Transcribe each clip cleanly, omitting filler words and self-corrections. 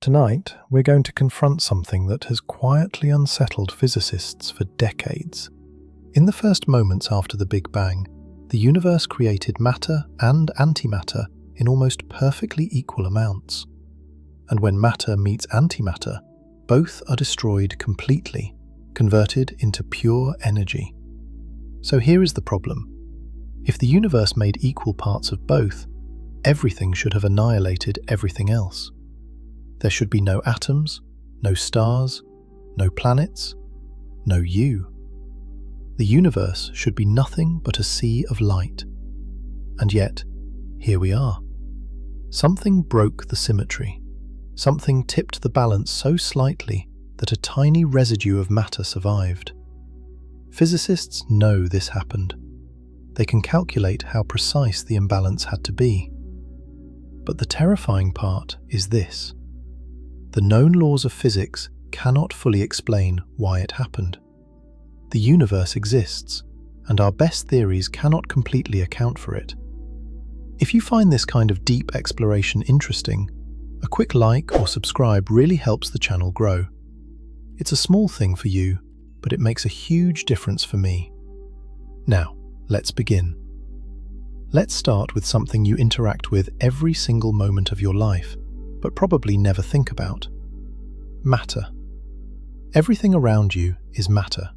Tonight, we're going to confront something that has quietly unsettled physicists for decades. In the first moments after the Big Bang, the universe created matter and antimatter in almost perfectly equal amounts. And when matter meets antimatter, both are destroyed completely, converted into pure energy. So here is the problem. If the universe made equal parts of both, everything should have annihilated everything else. There should be no atoms, no stars, no planets, no you. The universe should be nothing but a sea of light. And yet, here we are. Something broke the symmetry. Something tipped the balance so slightly that a tiny residue of matter survived. Physicists know this happened. They can calculate how precise the imbalance had to be. But the terrifying part is this. The known laws of physics cannot fully explain why it happened. The universe exists, and our best theories cannot completely account for it. If you find this kind of deep exploration interesting, a quick like or subscribe really helps the channel grow. It's a small thing for you, but it makes a huge difference for me. Now, let's begin. Let's start with something you interact with every single moment of your life, but probably never think about. Matter. Everything around you is matter.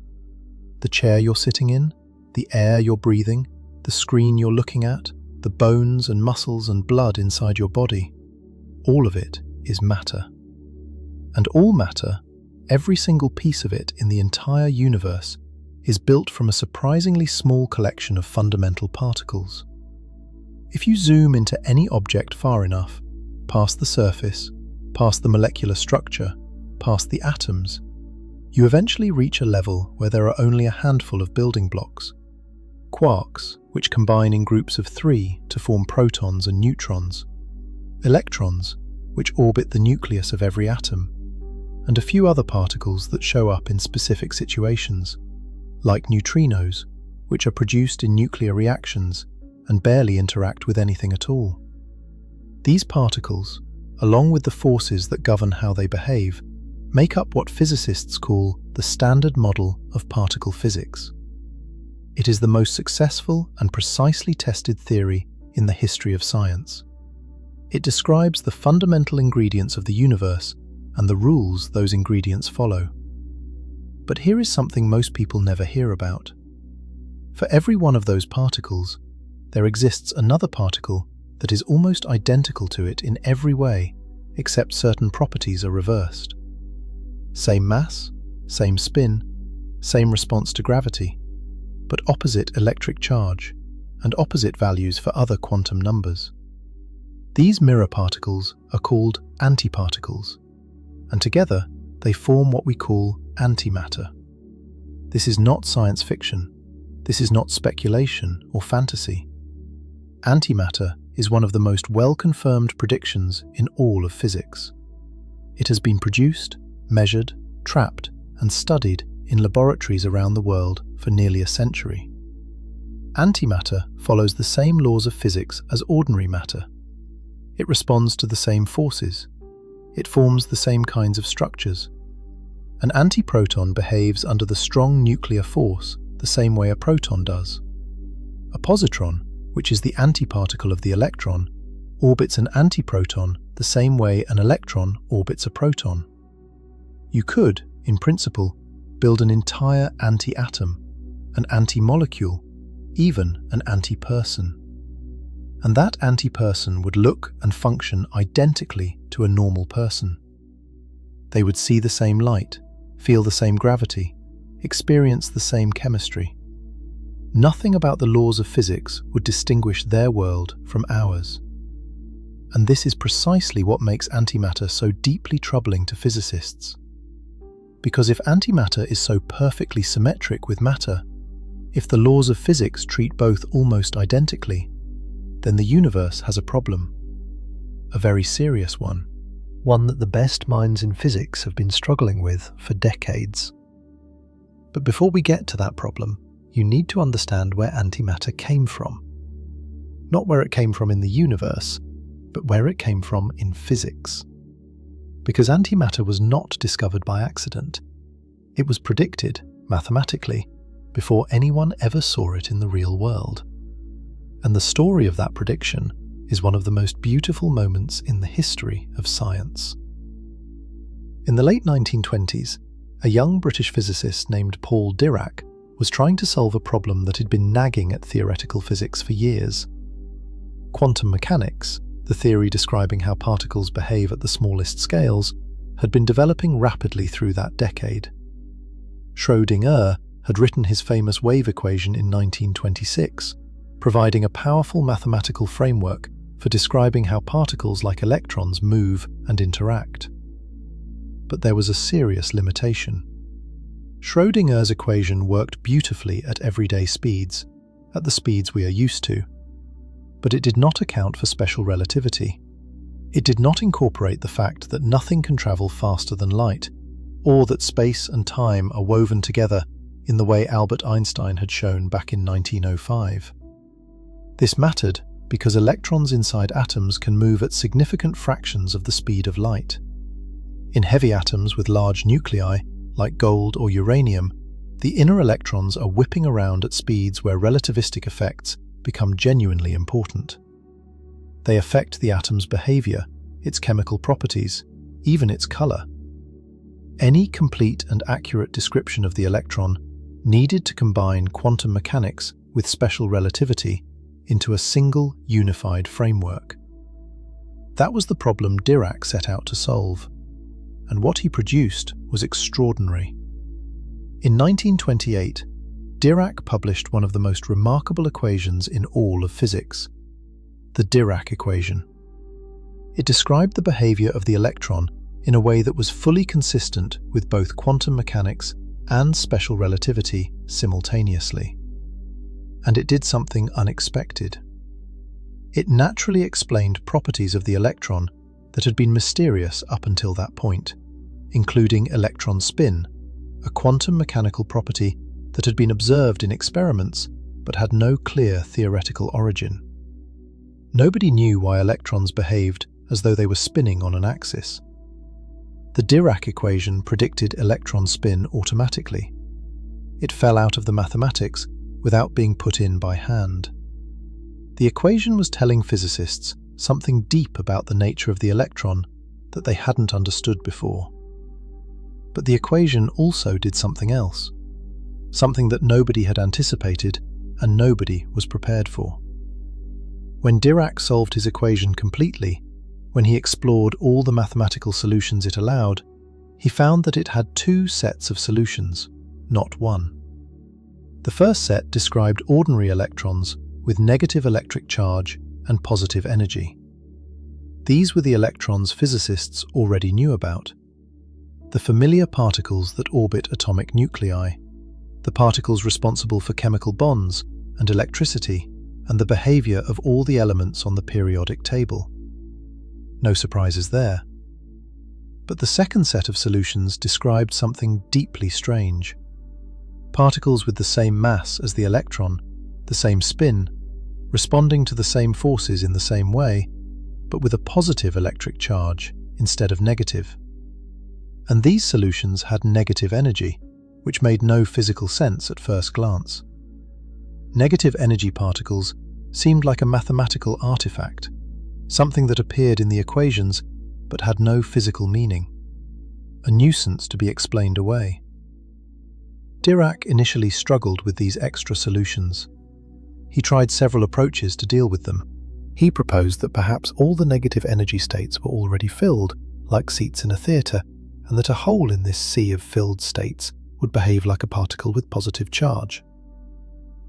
The chair you're sitting in, the air you're breathing, the screen you're looking at, the bones and muscles and blood inside your body. All of it is matter. And all matter, every single piece of it in the entire universe, is built from a surprisingly small collection of fundamental particles. If you zoom into any object far enough, past the surface, past the molecular structure, past the atoms, you eventually reach a level where there are only a handful of building blocks. Quarks, which combine in groups of 3 to form protons and neutrons. Electrons, which orbit the nucleus of every atom. And a few other particles that show up in specific situations, like neutrinos, which are produced in nuclear reactions and barely interact with anything at all. These particles, along with the forces that govern how they behave, make up what physicists call the standard model of particle physics. It is the most successful and precisely tested theory in the history of science. It describes the fundamental ingredients of the universe and the rules those ingredients follow. But here is something most people never hear about. For every one of those particles, there exists another particle that is almost identical to it in every way, except certain properties are reversed. Same mass, same spin, same response to gravity, but opposite electric charge and opposite values for other quantum numbers. These mirror particles are called antiparticles, and together they form what we call antimatter. This is not science fiction. This is not speculation or fantasy. Antimatter is one of the most well-confirmed predictions in all of physics. It has been produced, measured, trapped, and studied in laboratories around the world for nearly a century. Antimatter follows the same laws of physics as ordinary matter. It responds to the same forces. It forms the same kinds of structures. An antiproton behaves under the strong nuclear force the same way a proton does. A positron, which is the antiparticle of the electron, orbits an antiproton the same way an electron orbits a proton. You could, in principle, build an entire anti-atom, an anti-molecule, even an anti-person. And that anti-person would look and function identically to a normal person. They would see the same light, feel the same gravity, experience the same chemistry. Nothing about the laws of physics would distinguish their world from ours. And this is precisely what makes antimatter so deeply troubling to physicists. Because if antimatter is so perfectly symmetric with matter, if the laws of physics treat both almost identically, then the universe has a problem. A very serious one. One that the best minds in physics have been struggling with for decades. But before we get to that problem, you need to understand where antimatter came from. Not where it came from in the universe, but where it came from in physics. Because antimatter was not discovered by accident. It was predicted, mathematically, before anyone ever saw it in the real world. And the story of that prediction is one of the most beautiful moments in the history of science. In the late 1920s, a young British physicist named Paul Dirac was trying to solve a problem that had been nagging at theoretical physics for years. Quantum mechanics, the theory describing how particles behave at the smallest scales, had been developing rapidly through that decade. Schrödinger had written his famous wave equation in 1926, providing a powerful mathematical framework for describing how particles like electrons move and interact. But there was a serious limitation. Schrödinger's equation worked beautifully at everyday speeds, at the speeds we are used to, but it did not account for special relativity. It did not incorporate the fact that nothing can travel faster than light, or that space and time are woven together in the way Albert Einstein had shown back in 1905. This mattered because electrons inside atoms can move at significant fractions of the speed of light. In heavy atoms with large nuclei, like gold or uranium, the inner electrons are whipping around at speeds where relativistic effects become genuinely important. They affect the atom's behavior, its chemical properties, even its color. Any complete and accurate description of the electron needed to combine quantum mechanics with special relativity into a single, unified framework. That was the problem Dirac set out to solve, and what he produced was extraordinary. In 1928, Dirac published one of the most remarkable equations in all of physics, the Dirac equation. It described the behavior of the electron in a way that was fully consistent with both quantum mechanics and special relativity simultaneously. And it did something unexpected. It naturally explained properties of the electron that had been mysterious up until that point, including electron spin, a quantum mechanical property that had been observed in experiments but had no clear theoretical origin. Nobody knew why electrons behaved as though they were spinning on an axis. The Dirac equation predicted electron spin automatically. It fell out of the mathematics without being put in by hand. The equation was telling physicists something deep about the nature of the electron that they hadn't understood before. But the equation also did something else, something that nobody had anticipated and nobody was prepared for. When Dirac solved his equation completely, when he explored all the mathematical solutions it allowed, he found that it had two sets of solutions, not one. The first set described ordinary electrons with negative electric charge and positive energy. These were the electrons physicists already knew about. The familiar particles that orbit atomic nuclei, the particles responsible for chemical bonds and electricity, and the behavior of all the elements on the periodic table. No surprises there. But the second set of solutions described something deeply strange. Particles with the same mass as the electron, the same spin, responding to the same forces in the same way, but with a positive electric charge instead of negative. And these solutions had negative energy, which made no physical sense at first glance. Negative energy particles seemed like a mathematical artifact, something that appeared in the equations but had no physical meaning, a nuisance to be explained away. Dirac initially struggled with these extra solutions. He tried several approaches to deal with them. He proposed that perhaps all the negative energy states were already filled, like seats in a theatre, and that a hole in this sea of filled states would behave like a particle with positive charge.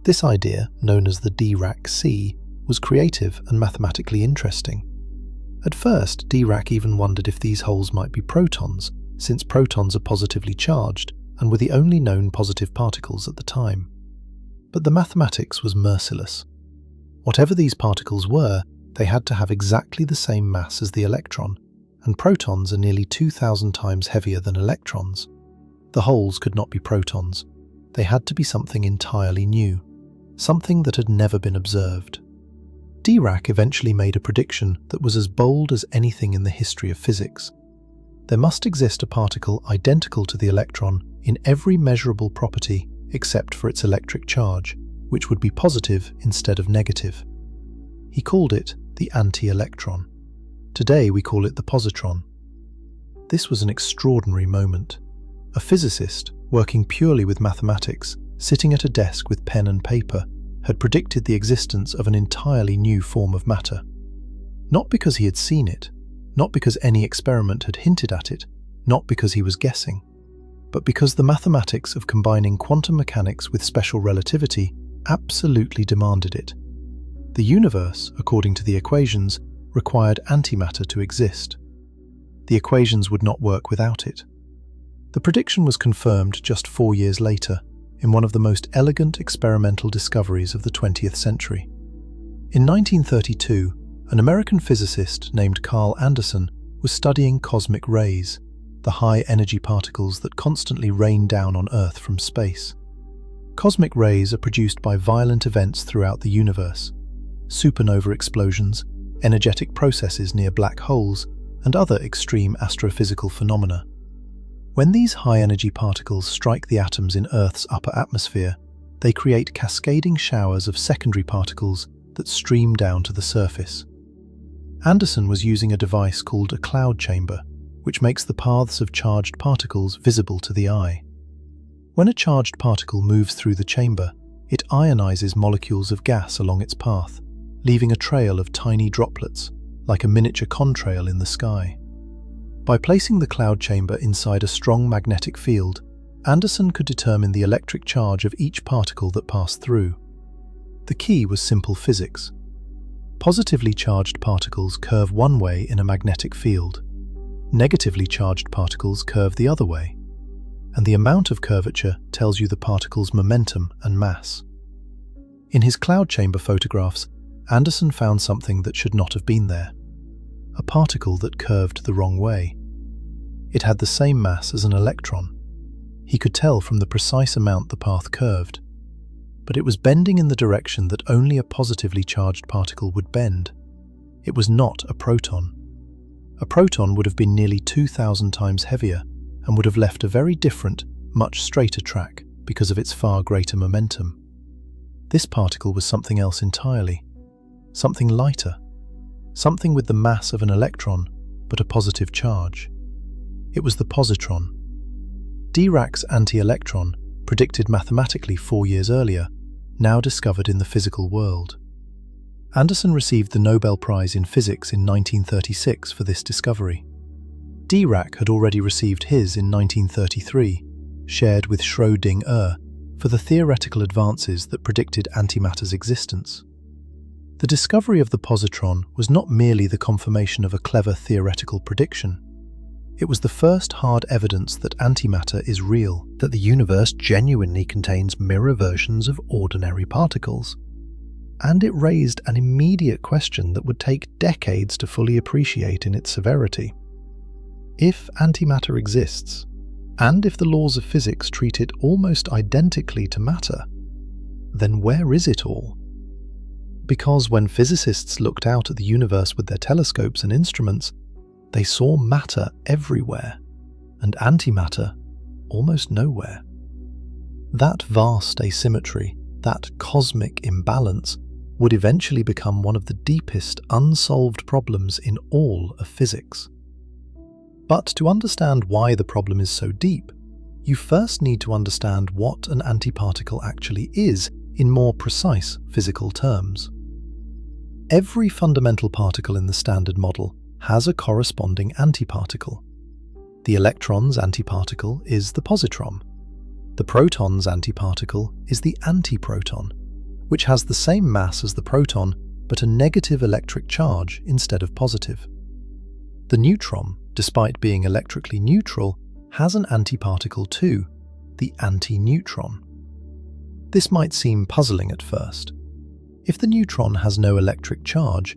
This idea, known as the Dirac sea, was creative and mathematically interesting. At first, Dirac even wondered if these holes might be protons, since protons are positively charged and were the only known positive particles at the time. But the mathematics was merciless. Whatever these particles were, they had to have exactly the same mass as the electron, and protons are nearly 2,000 times heavier than electrons. The holes could not be protons. They had to be something entirely new, something that had never been observed. Dirac eventually made a prediction that was as bold as anything in the history of physics. there must exist a particle identical to the electron in every measurable property except for its electric charge, which would be positive instead of negative. He called it the anti-electron. Today we call it the positron. This was an extraordinary moment. A physicist, working purely with mathematics, sitting at a desk with pen and paper, had predicted the existence of an entirely new form of matter. Not because he had seen it, not because any experiment had hinted at it, not because he was guessing, but because the mathematics of combining quantum mechanics with special relativity absolutely demanded it. The universe, according to the equations, required antimatter to exist. The equations would not work without it. The prediction was confirmed just 4 years later, in one of the most elegant experimental discoveries of the 20th century. In 1932, an American physicist named Carl Anderson was studying cosmic rays, the high-energy particles that constantly rain down on Earth from space. Cosmic rays are produced by violent events throughout the universe: supernova explosions, energetic processes near black holes, and other extreme astrophysical phenomena. When these high-energy particles strike the atoms in Earth's upper atmosphere, they create cascading showers of secondary particles that stream down to the surface. Anderson was using a device called a cloud chamber, which makes the paths of charged particles visible to the eye. When a charged particle moves through the chamber, it ionizes molecules of gas along its path, leaving a trail of tiny droplets, like a miniature contrail in the sky. By placing the cloud chamber inside a strong magnetic field, Anderson could determine the electric charge of each particle that passed through. The key was simple physics. Positively charged particles curve one way in a magnetic field. Negatively charged particles curve the other way, and the amount of curvature tells you the particle's momentum and mass. In his cloud chamber photographs, Anderson found something that should not have been there: a particle that curved the wrong way. It had the same mass as an electron. He could tell from the precise amount the path curved, but it was bending in the direction that only a positively charged particle would bend. It was not a proton. A proton would have been nearly 2,000 times heavier and would have left a very different, much straighter track because of its far greater momentum. This particle was something else entirely. Something lighter. Something with the mass of an electron, but a positive charge. It was the positron. Dirac's anti-electron, predicted mathematically 4 years earlier, now discovered in the physical world. Anderson received the Nobel Prize in Physics in 1936 for this discovery. Dirac had already received his in 1933, shared with Schrödinger, for the theoretical advances that predicted antimatter's existence. The discovery of the positron was not merely the confirmation of a clever theoretical prediction. It was the first hard evidence that antimatter is real, that the universe genuinely contains mirror versions of ordinary particles. And it raised an immediate question that would take decades to fully appreciate in its severity. If antimatter exists, and if the laws of physics treat it almost identically to matter, then where is it all? Because when physicists looked out at the universe with their telescopes and instruments, they saw matter everywhere, and antimatter almost nowhere. That vast asymmetry, that cosmic imbalance, would eventually become one of the deepest unsolved problems in all of physics. But to understand why the problem is so deep, you first need to understand what an antiparticle actually is in more precise physical terms. Every fundamental particle in the Standard Model has a corresponding antiparticle. The electron's antiparticle is the positron. The proton's antiparticle is the antiproton, which has the same mass as the proton but a negative electric charge instead of positive. The neutron, despite being electrically neutral, has an antiparticle too, the antineutron. This might seem puzzling at first. If the neutron has no electric charge,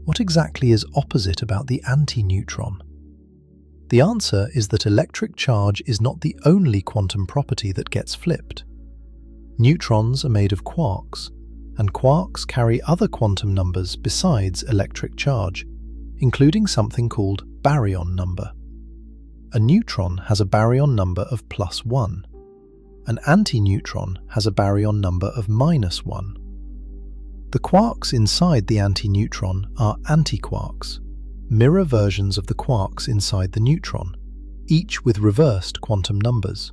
what exactly is opposite about the antineutron? The answer is that electric charge is not the only quantum property that gets flipped. Neutrons are made of quarks, and quarks carry other quantum numbers besides electric charge, including something called baryon number. A neutron has a baryon number of +1. An antineutron has a baryon number of -1. The quarks inside the antineutron are antiquarks, mirror versions of the quarks inside the neutron, each with reversed quantum numbers.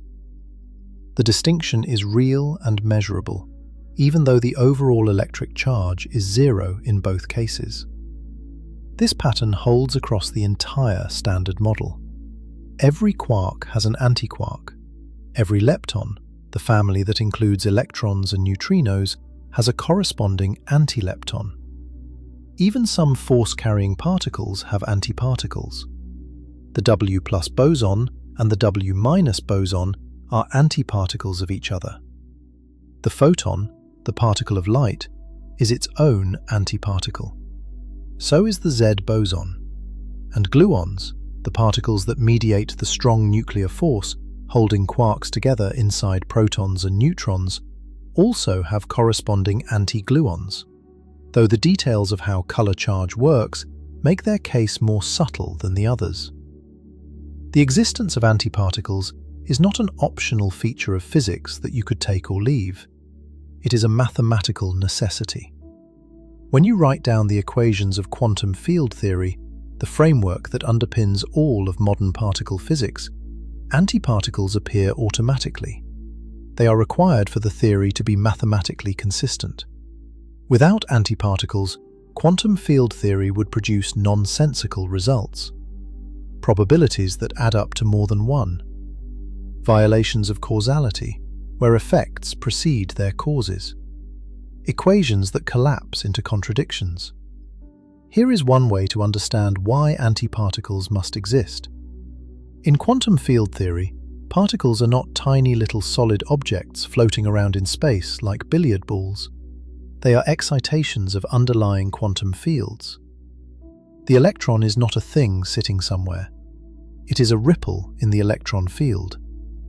The distinction is real and measurable, even though the overall electric charge is 0 in both cases. This pattern holds across the entire Standard Model. Every quark has an antiquark. Every lepton, the family that includes electrons and neutrinos, has a corresponding antilepton. Even some force-carrying particles have antiparticles. The W+ boson and the W- boson are antiparticles of each other. The photon, the particle of light, is its own antiparticle. So is the Z boson. And gluons, the particles that mediate the strong nuclear force holding quarks together inside protons and neutrons, also have corresponding anti-gluons, though the details of how color charge works make their case more subtle than the others. The existence of antiparticles is not an optional feature of physics that you could take or leave. It is a mathematical necessity. When you write down the equations of quantum field theory, the framework that underpins all of modern particle physics, antiparticles appear automatically. They are required for the theory to be mathematically consistent. Without antiparticles, quantum field theory would produce nonsensical results. Probabilities that add up to more than one. Violations of causality, where effects precede their causes. Equations that collapse into contradictions. Here is one way to understand why antiparticles must exist. In quantum field theory, particles are not tiny little solid objects floating around in space like billiard balls. They are excitations of underlying quantum fields. The electron is not a thing sitting somewhere. It is a ripple in the electron field,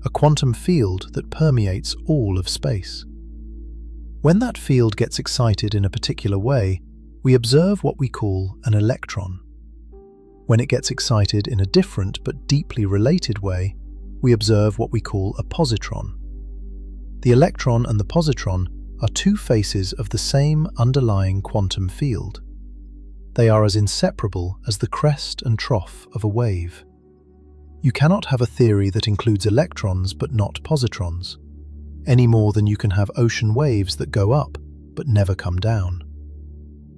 a quantum field that permeates all of space. When that field gets excited in a particular way, we observe what we call an electron. When it gets excited in a different but deeply related way, we observe what we call a positron. The electron and the positron are two faces of the same underlying quantum field. They are as inseparable as the crest and trough of a wave. You cannot have a theory that includes electrons but not positrons, any more than you can have ocean waves that go up but never come down.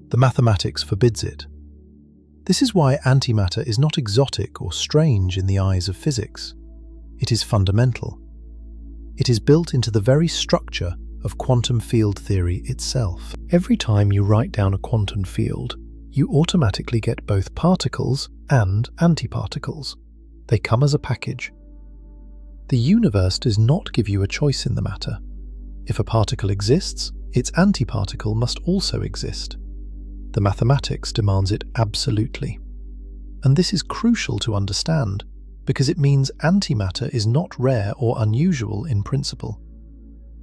The mathematics forbids it. This is why antimatter is not exotic or strange in the eyes of physics. It is fundamental. It is built into the very structure of quantum field theory itself. Every time you write down a quantum field, you automatically get both particles and antiparticles. They come as a package. The universe does not give you a choice in the matter. If a particle exists, its antiparticle must also exist. The mathematics demands it absolutely. And this is crucial to understand, because it means antimatter is not rare or unusual in principle.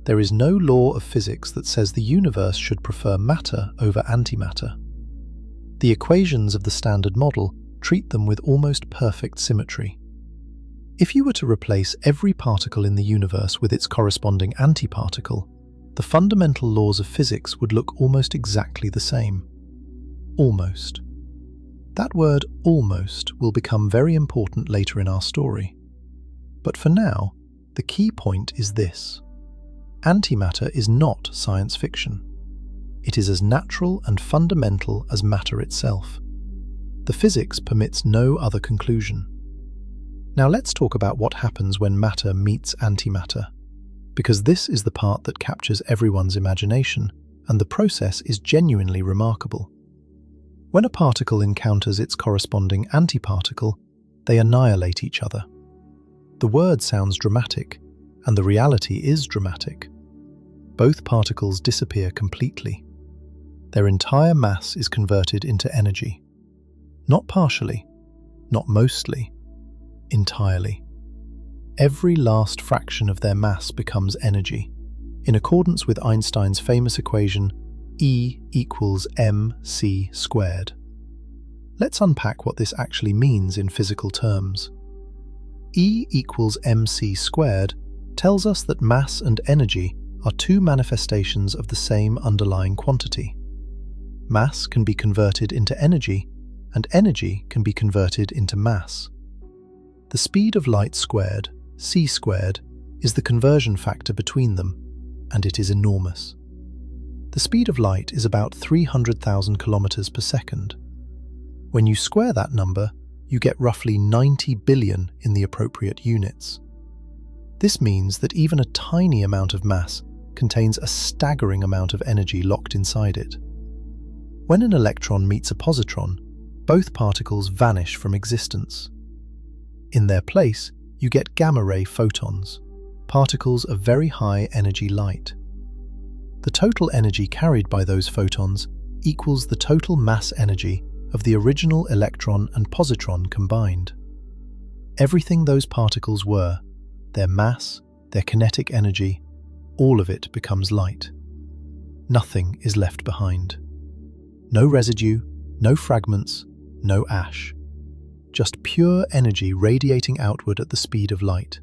There is no law of physics that says the universe should prefer matter over antimatter. The equations of the Standard Model treat them with almost perfect symmetry. If you were to replace every particle in the universe with its corresponding antiparticle, the fundamental laws of physics would look almost exactly the same. Almost. That word almost will become very important later in our story. But for now, the key point is this. Antimatter is not science fiction. It is as natural and fundamental as matter itself. The physics permits no other conclusion. Now let's talk about what happens when matter meets antimatter, because this is the part that captures everyone's imagination, and the process is genuinely remarkable. When a particle encounters its corresponding antiparticle, they annihilate each other. The word sounds dramatic, and the reality is dramatic. Both particles disappear completely. Their entire mass is converted into energy. Not partially, not mostly, entirely. Every last fraction of their mass becomes energy, in accordance with Einstein's famous equation E equals mc squared. Let's unpack what this actually means in physical terms. E equals mc squared tells us that mass and energy are two manifestations of the same underlying quantity. Mass can be converted into energy, and energy can be converted into mass. The speed of light squared, c squared, is the conversion factor between them, and it is enormous. The speed of light is about 300,000 kilometers per second. When you square that number, you get roughly 90 billion in the appropriate units. This means that even a tiny amount of mass contains a staggering amount of energy locked inside it. When an electron meets a positron, both particles vanish from existence. In their place, you get gamma-ray photons, particles of very high energy light. The total energy carried by those photons equals the total mass energy of the original electron and positron combined. Everything those particles were, their mass, their kinetic energy, all of it becomes light. Nothing is left behind. No residue, no fragments, no ash. Just pure energy radiating outward at the speed of light.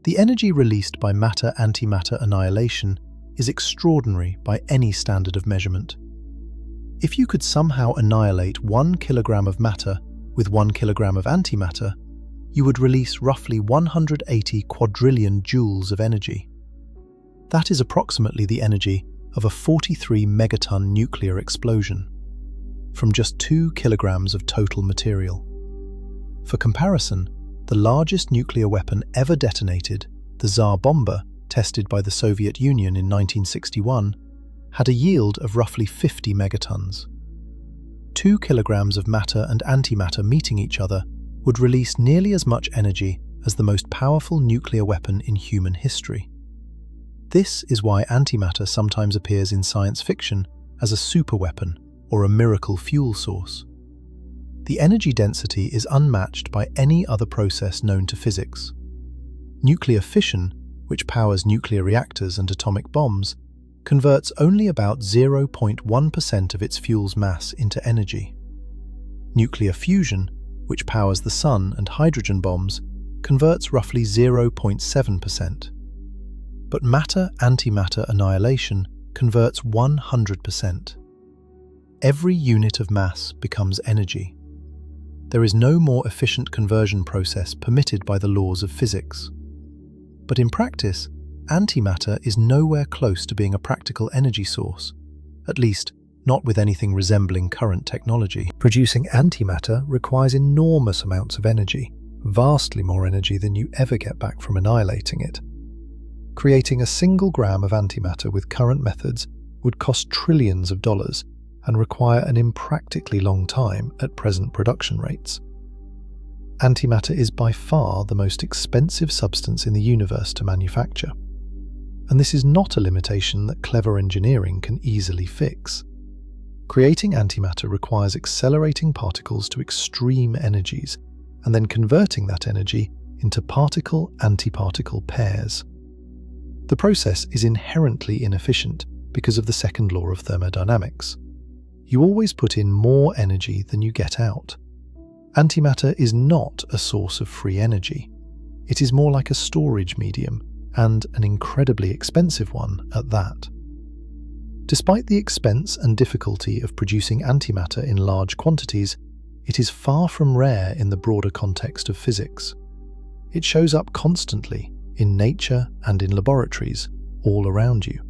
The energy released by matter-antimatter annihilation is extraordinary by any standard of measurement. If you could somehow annihilate 1 kilogram of matter with 1 kilogram of antimatter, you would release roughly 180 quadrillion joules of energy. That is approximately the energy of a 43 megaton nuclear explosion, from just 2 kilograms of total material. For comparison, the largest nuclear weapon ever detonated, the Tsar bomber, tested by the Soviet Union in 1961, had a yield of roughly 50 megatons. 2 kilograms of matter and antimatter meeting each other would release nearly as much energy as the most powerful nuclear weapon in human history. This is why antimatter sometimes appears in science fiction as a superweapon or a miracle fuel source. The energy density is unmatched by any other process known to physics. Nuclear fission, which powers nuclear reactors and atomic bombs, converts only about 0.1% of its fuel's mass into energy. Nuclear fusion, which powers the sun and hydrogen bombs, converts roughly 0.7%. But matter-antimatter annihilation converts 100%. Every unit of mass becomes energy. There is no more efficient conversion process permitted by the laws of physics. But in practice, antimatter is nowhere close to being a practical energy source, at least not with anything resembling current technology. Producing antimatter requires enormous amounts of energy, vastly more energy than you ever get back from annihilating it. Creating a single gram of antimatter with current methods would cost trillions of dollars and require an impractically long time at present production rates. Antimatter is by far the most expensive substance in the universe to manufacture. And this is not a limitation that clever engineering can easily fix. Creating antimatter requires accelerating particles to extreme energies and then converting that energy into particle-antiparticle pairs. The process is inherently inefficient because of the second law of thermodynamics. You always put in more energy than you get out. Antimatter is not a source of free energy. It is more like a storage medium, and an incredibly expensive one at that. Despite the expense and difficulty of producing antimatter in large quantities, it is far from rare in the broader context of physics. It shows up constantly in nature and in laboratories all around you.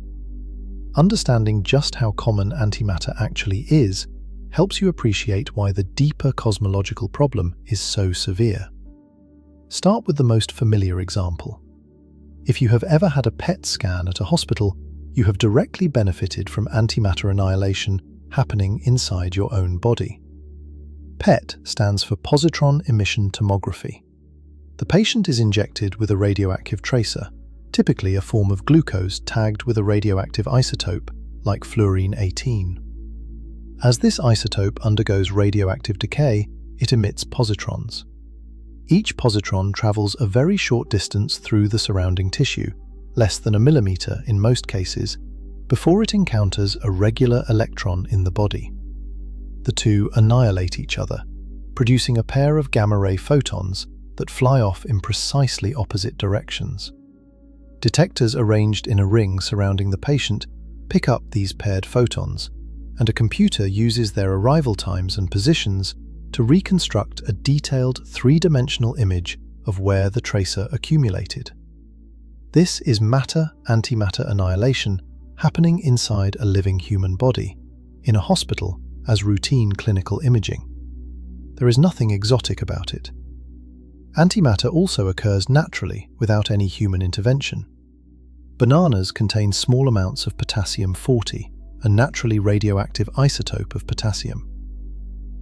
Understanding just how common antimatter actually is helps you appreciate why the deeper cosmological problem is so severe. Start with the most familiar example. If you have ever had a PET scan at a hospital, you have directly benefited from antimatter annihilation happening inside your own body. PET stands for positron emission tomography. The patient is injected with a radioactive tracer, typically a form of glucose tagged with a radioactive isotope like fluorine-18. As this isotope undergoes radioactive decay, it emits positrons. Each positron travels a very short distance through the surrounding tissue, less than a millimeter in most cases, before it encounters a regular electron in the body. The two annihilate each other, producing a pair of gamma-ray photons that fly off in precisely opposite directions. Detectors arranged in a ring surrounding the patient pick up these paired photons, and a computer uses their arrival times and positions to reconstruct a detailed three-dimensional image of where the tracer accumulated. This is matter-antimatter annihilation happening inside a living human body, in a hospital, as routine clinical imaging. There is nothing exotic about it. Antimatter also occurs naturally without any human intervention. Bananas contain small amounts of potassium-40, a naturally radioactive isotope of potassium.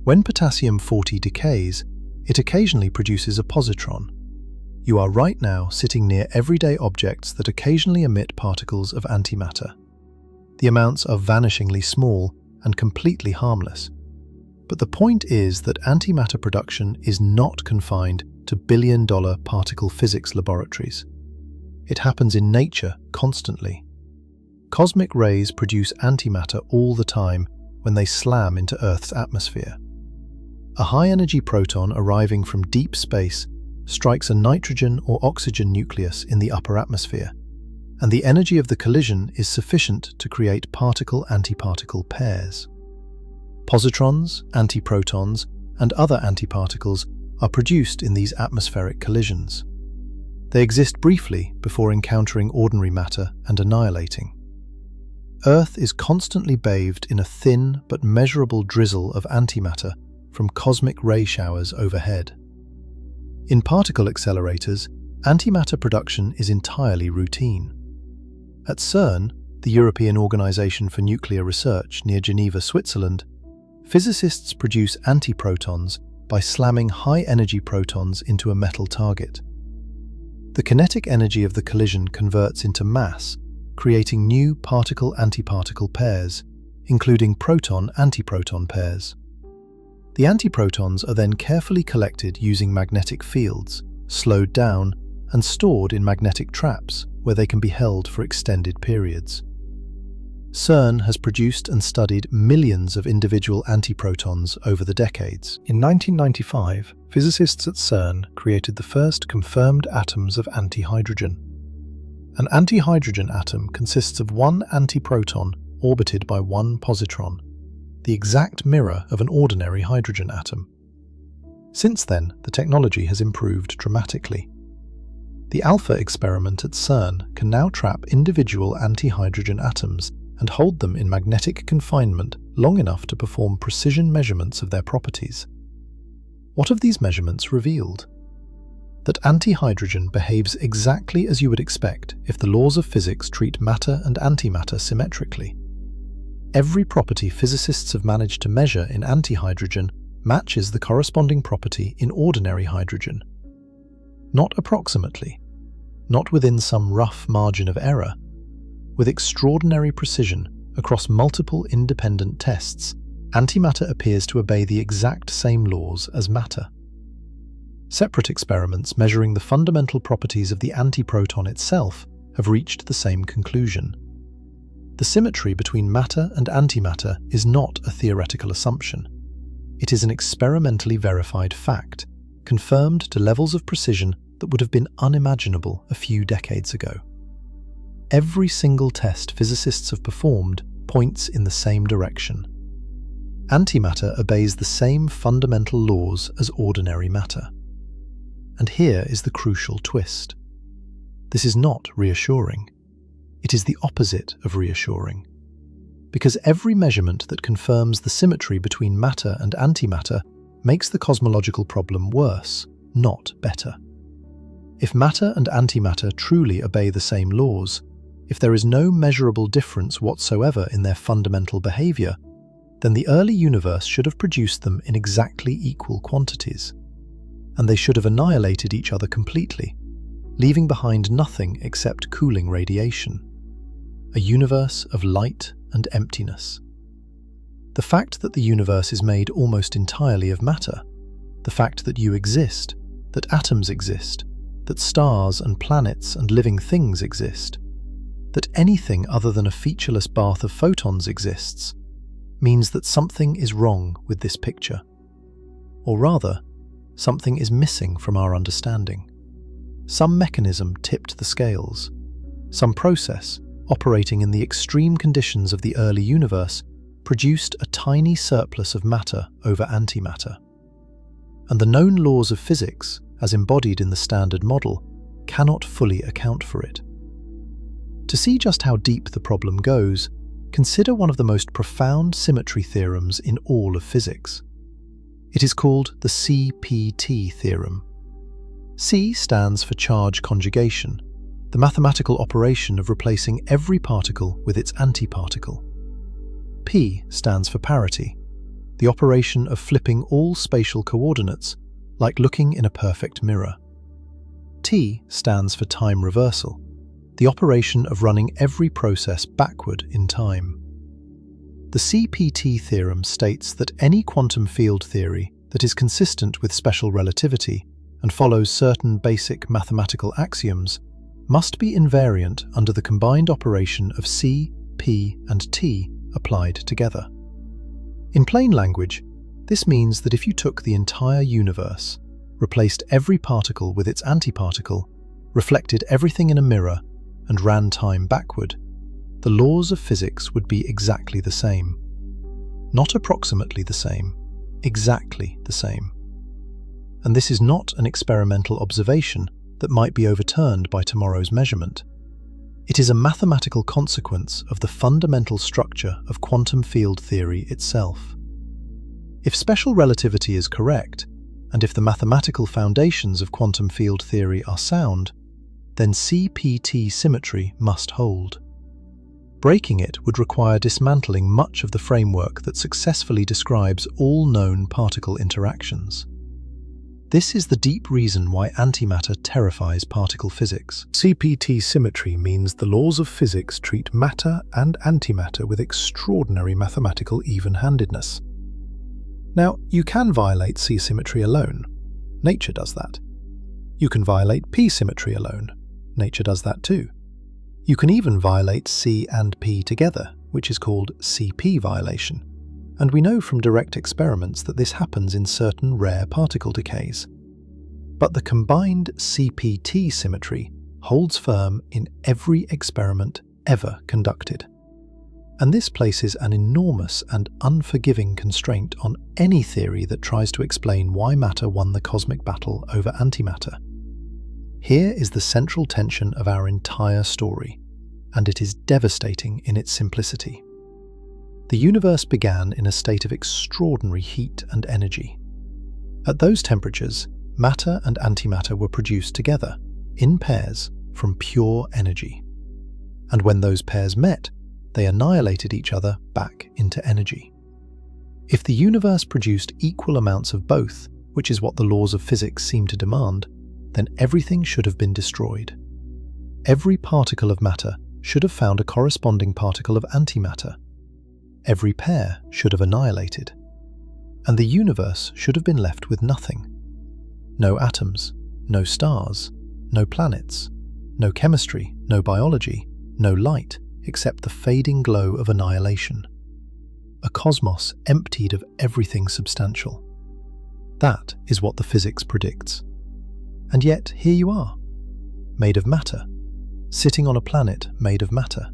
When potassium-40 decays, it occasionally produces a positron. You are right now sitting near everyday objects that occasionally emit particles of antimatter. The amounts are vanishingly small and completely harmless. But the point is that antimatter production is not confined to billion-dollar particle physics laboratories. It happens in nature constantly. Cosmic rays produce antimatter all the time when they slam into Earth's atmosphere. A high-energy proton arriving from deep space strikes a nitrogen or oxygen nucleus in the upper atmosphere, and the energy of the collision is sufficient to create particle-antiparticle pairs. Positrons, antiprotons, and other antiparticles are produced in these atmospheric collisions. They exist briefly before encountering ordinary matter and annihilating. Earth is constantly bathed in a thin but measurable drizzle of antimatter from cosmic ray showers overhead. In particle accelerators, antimatter production is entirely routine. At CERN, the European Organization for Nuclear Research near Geneva, Switzerland, physicists produce antiprotons by slamming high-energy protons into a metal target. The kinetic energy of the collision converts into mass, creating new particle-antiparticle pairs, including proton-antiproton pairs. The antiprotons are then carefully collected using magnetic fields, slowed down, and stored in magnetic traps where they can be held for extended periods. CERN has produced and studied millions of individual antiprotons over the decades. In 1995, physicists at CERN created the first confirmed atoms of antihydrogen. An antihydrogen atom consists of one antiproton orbited by one positron, the exact mirror of an ordinary hydrogen atom. Since then, the technology has improved dramatically. The ALPHA experiment at CERN can now trap individual antihydrogen atoms and hold them in magnetic confinement long enough to perform precision measurements of their properties. What have these measurements revealed? That antihydrogen behaves exactly as you would expect if the laws of physics treat matter and antimatter symmetrically. Every property physicists have managed to measure in antihydrogen matches the corresponding property in ordinary hydrogen. Not approximately, not within some rough margin of error. With extraordinary precision across multiple independent tests, antimatter appears to obey the exact same laws as matter. Separate experiments measuring the fundamental properties of the antiproton itself have reached the same conclusion. The symmetry between matter and antimatter is not a theoretical assumption. It is an experimentally verified fact, confirmed to levels of precision that would have been unimaginable a few decades ago. Every single test physicists have performed points in the same direction. Antimatter obeys the same fundamental laws as ordinary matter. And here is the crucial twist. This is not reassuring. It is the opposite of reassuring. Because every measurement that confirms the symmetry between matter and antimatter makes the cosmological problem worse, not better. If matter and antimatter truly obey the same laws, if there is no measurable difference whatsoever in their fundamental behavior, then the early universe should have produced them in exactly equal quantities, and they should have annihilated each other completely, leaving behind nothing except cooling radiation, a universe of light and emptiness. The fact that the universe is made almost entirely of matter, the fact that you exist, that atoms exist, that stars and planets and living things exist, that anything other than a featureless bath of photons exists, means that something is wrong with this picture. Or rather, something is missing from our understanding. Some mechanism tipped the scales. Some process, operating in the extreme conditions of the early universe, produced a tiny surplus of matter over antimatter. And the known laws of physics, as embodied in the Standard Model, cannot fully account for it. To see just how deep the problem goes, consider one of the most profound symmetry theorems in all of physics. It is called the CPT theorem. C stands for charge conjugation, the mathematical operation of replacing every particle with its antiparticle. P stands for parity, the operation of flipping all spatial coordinates, like looking in a perfect mirror. T stands for time reversal, the operation of running every process backward in time. The CPT theorem states that any quantum field theory that is consistent with special relativity and follows certain basic mathematical axioms must be invariant under the combined operation of C, P, and T applied together. In plain language, this means that if you took the entire universe, replaced every particle with its antiparticle, reflected everything in a mirror, and ran time backward, the laws of physics would be exactly the same. Not approximately the same, exactly the same. And this is not an experimental observation that might be overturned by tomorrow's measurement. It is a mathematical consequence of the fundamental structure of quantum field theory itself. If special relativity is correct, and if the mathematical foundations of quantum field theory are sound, then CPT symmetry must hold. Breaking it would require dismantling much of the framework that successfully describes all known particle interactions. This is the deep reason why antimatter terrifies particle physics. CPT symmetry means the laws of physics treat matter and antimatter with extraordinary mathematical even-handedness. Now, you can violate C symmetry alone. Nature does that. You can violate P symmetry alone. Nature does that too. You can even violate C and P together, which is called CP violation. And we know from direct experiments that this happens in certain rare particle decays. But the combined CPT symmetry holds firm in every experiment ever conducted. And this places an enormous and unforgiving constraint on any theory that tries to explain why matter won the cosmic battle over antimatter. Here is the central tension of our entire story, and it is devastating in its simplicity. The universe began in a state of extraordinary heat and energy. At those temperatures, matter and antimatter were produced together, in pairs, from pure energy. And when those pairs met, they annihilated each other back into energy. If the universe produced equal amounts of both, which is what the laws of physics seem to demand, then everything should have been destroyed. Every particle of matter should have found a corresponding particle of antimatter. Every pair should have annihilated. And the universe should have been left with nothing. No atoms, no stars, no planets, no chemistry, no biology, no light, except the fading glow of annihilation. A cosmos emptied of everything substantial. That is what the physics predicts. And yet, here you are, made of matter, sitting on a planet made of matter,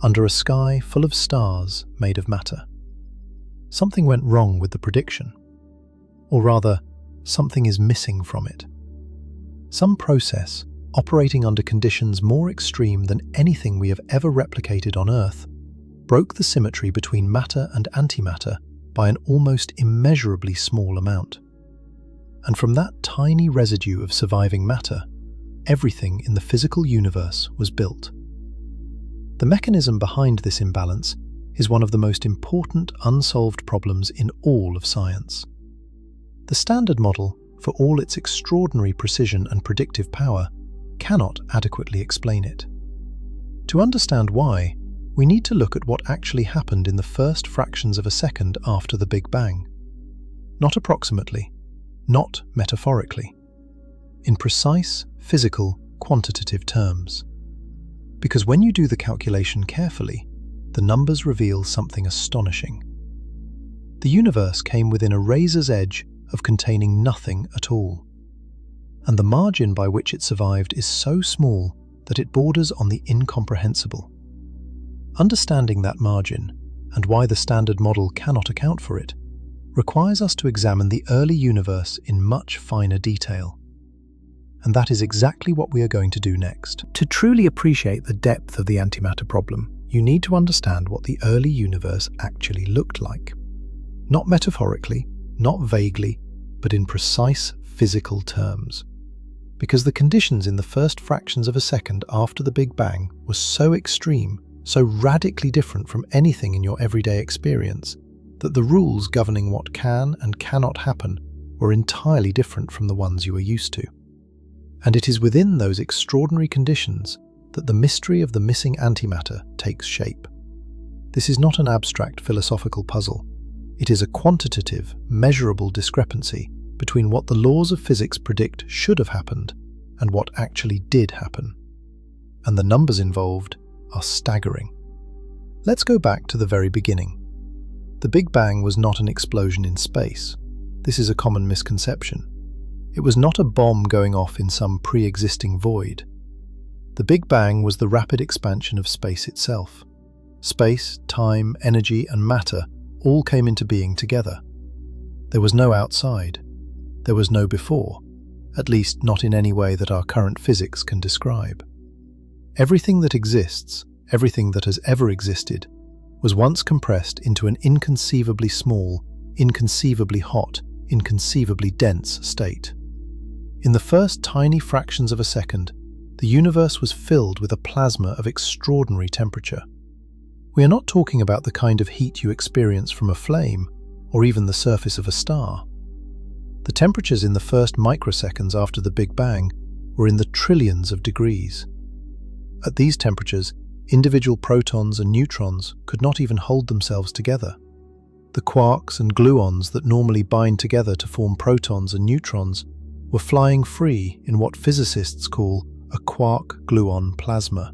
under a sky full of stars made of matter. Something went wrong with the prediction. Or rather, something is missing from it. Some process, operating under conditions more extreme than anything we have ever replicated on Earth, broke the symmetry between matter and antimatter by an almost immeasurably small amount. And from that tiny residue of surviving matter, everything in the physical universe was built. The mechanism behind this imbalance is one of the most important unsolved problems in all of science. The Standard Model, for all its extraordinary precision and predictive power, cannot adequately explain it. To understand why, we need to look at what actually happened in the first fractions of a second after the Big Bang. Not approximately, not metaphorically. In precise, physical, quantitative terms. Because when you do the calculation carefully, the numbers reveal something astonishing. The universe came within a razor's edge of containing nothing at all. And the margin by which it survived is so small that it borders on the incomprehensible. Understanding that margin, and why the standard model cannot account for it, requires us to examine the early universe in much finer detail. And that is exactly what we are going to do next. To truly appreciate the depth of the antimatter problem, you need to understand what the early universe actually looked like. Not metaphorically, not vaguely, but in precise physical terms. Because the conditions in the first fractions of a second after the Big Bang were so extreme, so radically different from anything in your everyday experience, that the rules governing what can and cannot happen were entirely different from the ones you are used to. And it is within those extraordinary conditions that the mystery of the missing antimatter takes shape. This is not an abstract philosophical puzzle. It is a quantitative, measurable discrepancy between what the laws of physics predict should have happened and what actually did happen. And the numbers involved are staggering. Let's go back to the very beginning. The Big Bang was not an explosion in space. This is a common misconception. It was not a bomb going off in some pre-existing void. The Big Bang was the rapid expansion of space itself. Space, time, energy, and matter all came into being together. There was no outside. There was no before, at least not in any way that our current physics can describe. Everything that exists, everything that has ever existed, was once compressed into an inconceivably small, inconceivably hot, inconceivably dense state. In the first tiny fractions of a second, the universe was filled with a plasma of extraordinary temperature. We are not talking about the kind of heat you experience from a flame, or even the surface of a star. The temperatures in the first microseconds after the Big Bang were in the trillions of degrees. At these temperatures, individual protons and neutrons could not even hold themselves together. The quarks and gluons that normally bind together to form protons and neutrons were flying free in what physicists call a quark-gluon plasma.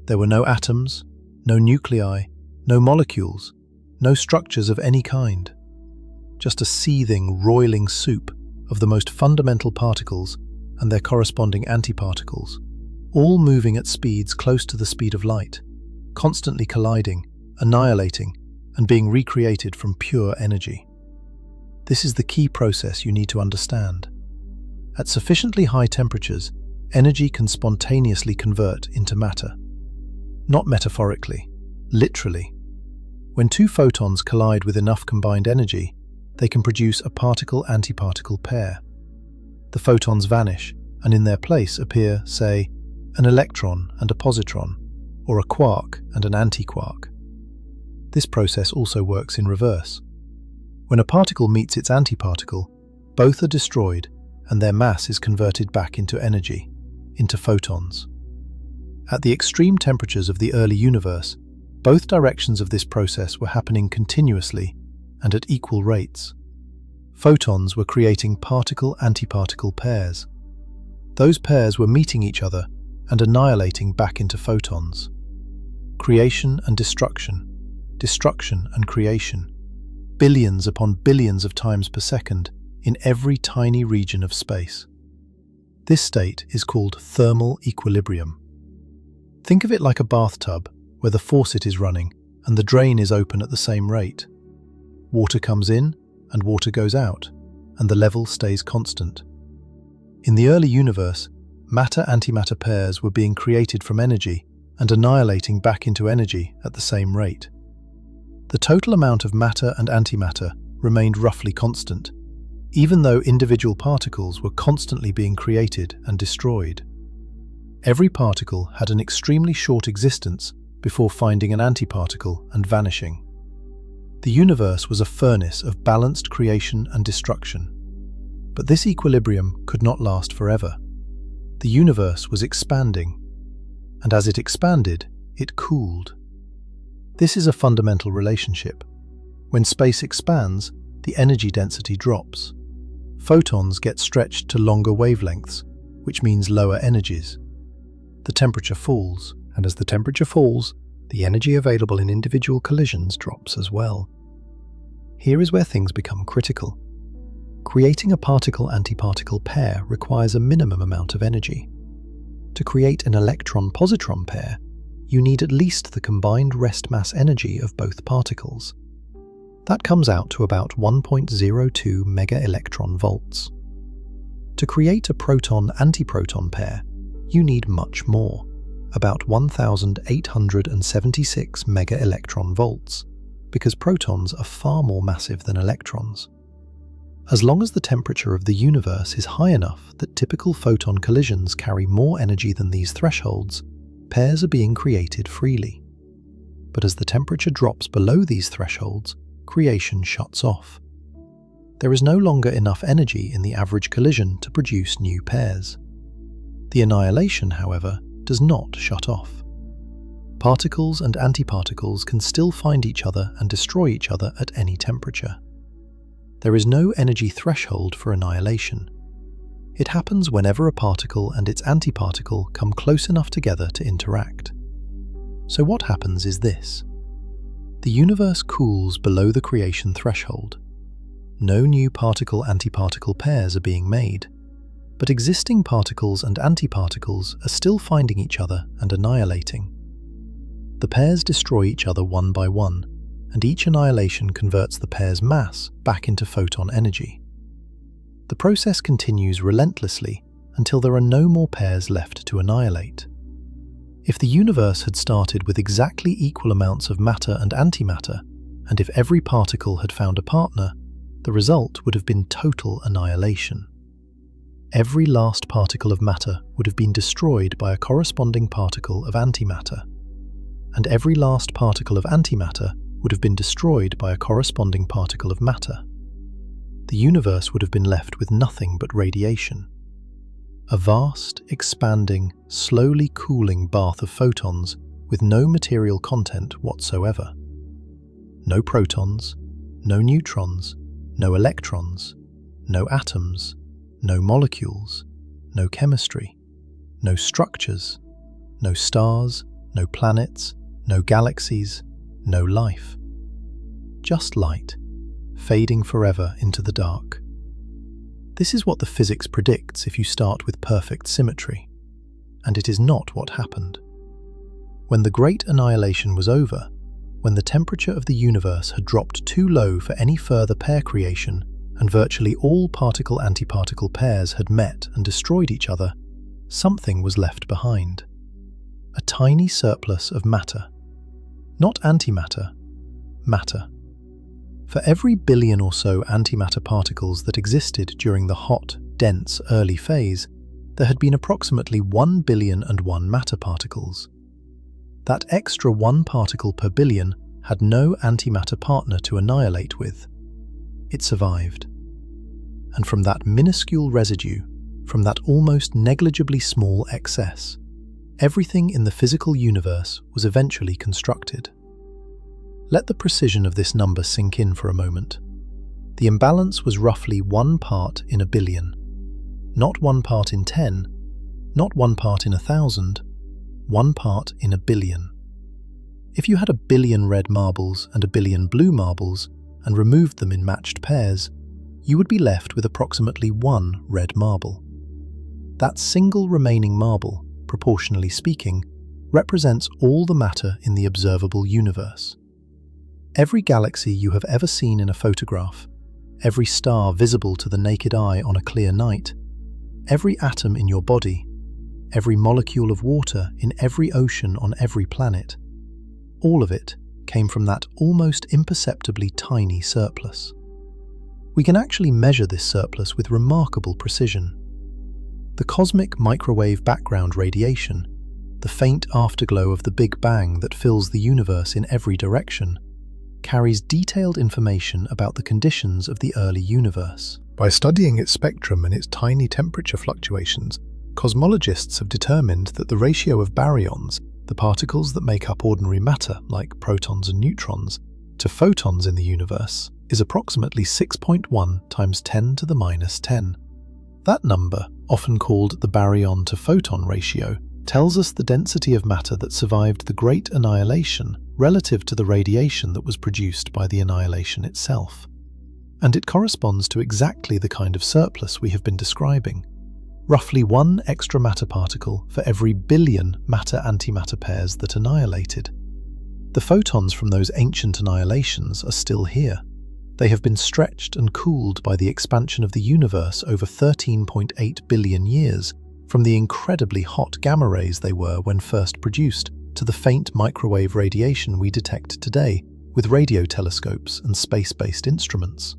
There were no atoms, no nuclei, no molecules, no structures of any kind. Just a seething, roiling soup of the most fundamental particles and their corresponding antiparticles, all moving at speeds close to the speed of light, constantly colliding, annihilating, and being recreated from pure energy. This is the key process you need to understand. At sufficiently high temperatures, energy can spontaneously convert into matter. Not metaphorically, literally. When two photons collide with enough combined energy, they can produce a particle-antiparticle pair. The photons vanish, and in their place appear, say, an electron and a positron, or a quark and an antiquark. This process also works in reverse. When a particle meets its antiparticle, both are destroyed and their mass is converted back into energy, into photons. At the extreme temperatures of the early universe, both directions of this process were happening continuously and at equal rates. Photons were creating particle-antiparticle pairs. Those pairs were meeting each other and annihilating back into photons. Creation and destruction, destruction and creation, billions upon billions of times per second in every tiny region of space. This state is called thermal equilibrium. Think of it like a bathtub where the faucet is running and the drain is open at the same rate. Water comes in and water goes out, and the level stays constant. In the early universe, matter-antimatter pairs were being created from energy and annihilating back into energy at the same rate. The total amount of matter and antimatter remained roughly constant, even though individual particles were constantly being created and destroyed. Every particle had an extremely short existence before finding an antiparticle and vanishing. The universe was a furnace of balanced creation and destruction. But this equilibrium could not last forever. The universe was expanding, and as it expanded, it cooled. This is a fundamental relationship. When space expands, the energy density drops. Photons get stretched to longer wavelengths, which means lower energies. The temperature falls, and as the temperature falls, the energy available in individual collisions drops as well. Here is where things become critical. Creating a particle-antiparticle pair requires a minimum amount of energy. To create an electron-positron pair, you need at least the combined rest mass energy of both particles. That comes out to about 1.02 mega-electron volts. To create a proton-antiproton pair, you need much more, about 1,876 mega-electron volts, because protons are far more massive than electrons. As long as the temperature of the universe is high enough that typical photon collisions carry more energy than these thresholds, pairs are being created freely. But as the temperature drops below these thresholds, creation shuts off. There is no longer enough energy in the average collision to produce new pairs. The annihilation, however, does not shut off. Particles and antiparticles can still find each other and destroy each other at any temperature. There is no energy threshold for annihilation. It happens whenever a particle and its antiparticle come close enough together to interact. So what happens is this. The universe cools below the creation threshold. No new particle-antiparticle pairs are being made, but existing particles and antiparticles are still finding each other and annihilating. The pairs destroy each other one by one, and each annihilation converts the pair's mass back into photon energy. The process continues relentlessly until there are no more pairs left to annihilate. If the universe had started with exactly equal amounts of matter and antimatter, and if every particle had found a partner, the result would have been total annihilation. Every last particle of matter would have been destroyed by a corresponding particle of antimatter, and every last particle of antimatter would have been destroyed by a corresponding particle of matter. The universe would have been left with nothing but radiation. A vast, expanding, slowly cooling bath of photons with no material content whatsoever. No protons, no neutrons, no electrons, no atoms, no molecules, no chemistry, no structures, no stars, no planets, no galaxies, no life. Just light, fading forever into the dark. This is what the physics predicts if you start with perfect symmetry, and it is not what happened. When the Great Annihilation was over, when the temperature of the universe had dropped too low for any further pair creation, and virtually all particle-antiparticle pairs had met and destroyed each other, something was left behind. A tiny surplus of matter. Not antimatter, matter. For every billion or so antimatter particles that existed during the hot, dense early phase, there had been approximately 1,000,000,001 matter particles. That extra one particle per billion had no antimatter partner to annihilate with. It survived. And from that minuscule residue, from that almost negligibly small excess, everything in the physical universe was eventually constructed. Let the precision of this number sink in for a moment. The imbalance was roughly 1 part in a billion. Not 1 part in 10, not 1 part in 1,000, 1 part in a billion. If you had a billion red marbles and a billion blue marbles and removed them in matched pairs, you would be left with approximately 1 red marble. That single remaining marble, proportionally speaking, represents all the matter in the observable universe. Every galaxy you have ever seen in a photograph, every star visible to the naked eye on a clear night, every atom in your body, every molecule of water in every ocean on every planet, all of it came from that almost imperceptibly tiny surplus. We can actually measure this surplus with remarkable precision. The cosmic microwave background radiation, the faint afterglow of the Big Bang that fills the universe in every direction, carries detailed information about the conditions of the early universe. By studying its spectrum and its tiny temperature fluctuations, cosmologists have determined that the ratio of baryons, the particles that make up ordinary matter like protons and neutrons, to photons in the universe is approximately 6.1 times 10 to the minus 10. That number, often called the baryon to photon ratio, tells us the density of matter that survived the Great Annihilation relative to the radiation that was produced by the annihilation itself. And it corresponds to exactly the kind of surplus we have been describing. Roughly one extra matter particle for every billion matter-antimatter pairs that annihilated. The photons from those ancient annihilations are still here. They have been stretched and cooled by the expansion of the universe over 13.8 billion years, from the incredibly hot gamma rays they were when first produced, to the faint microwave radiation we detect today with radio telescopes and space-based instruments.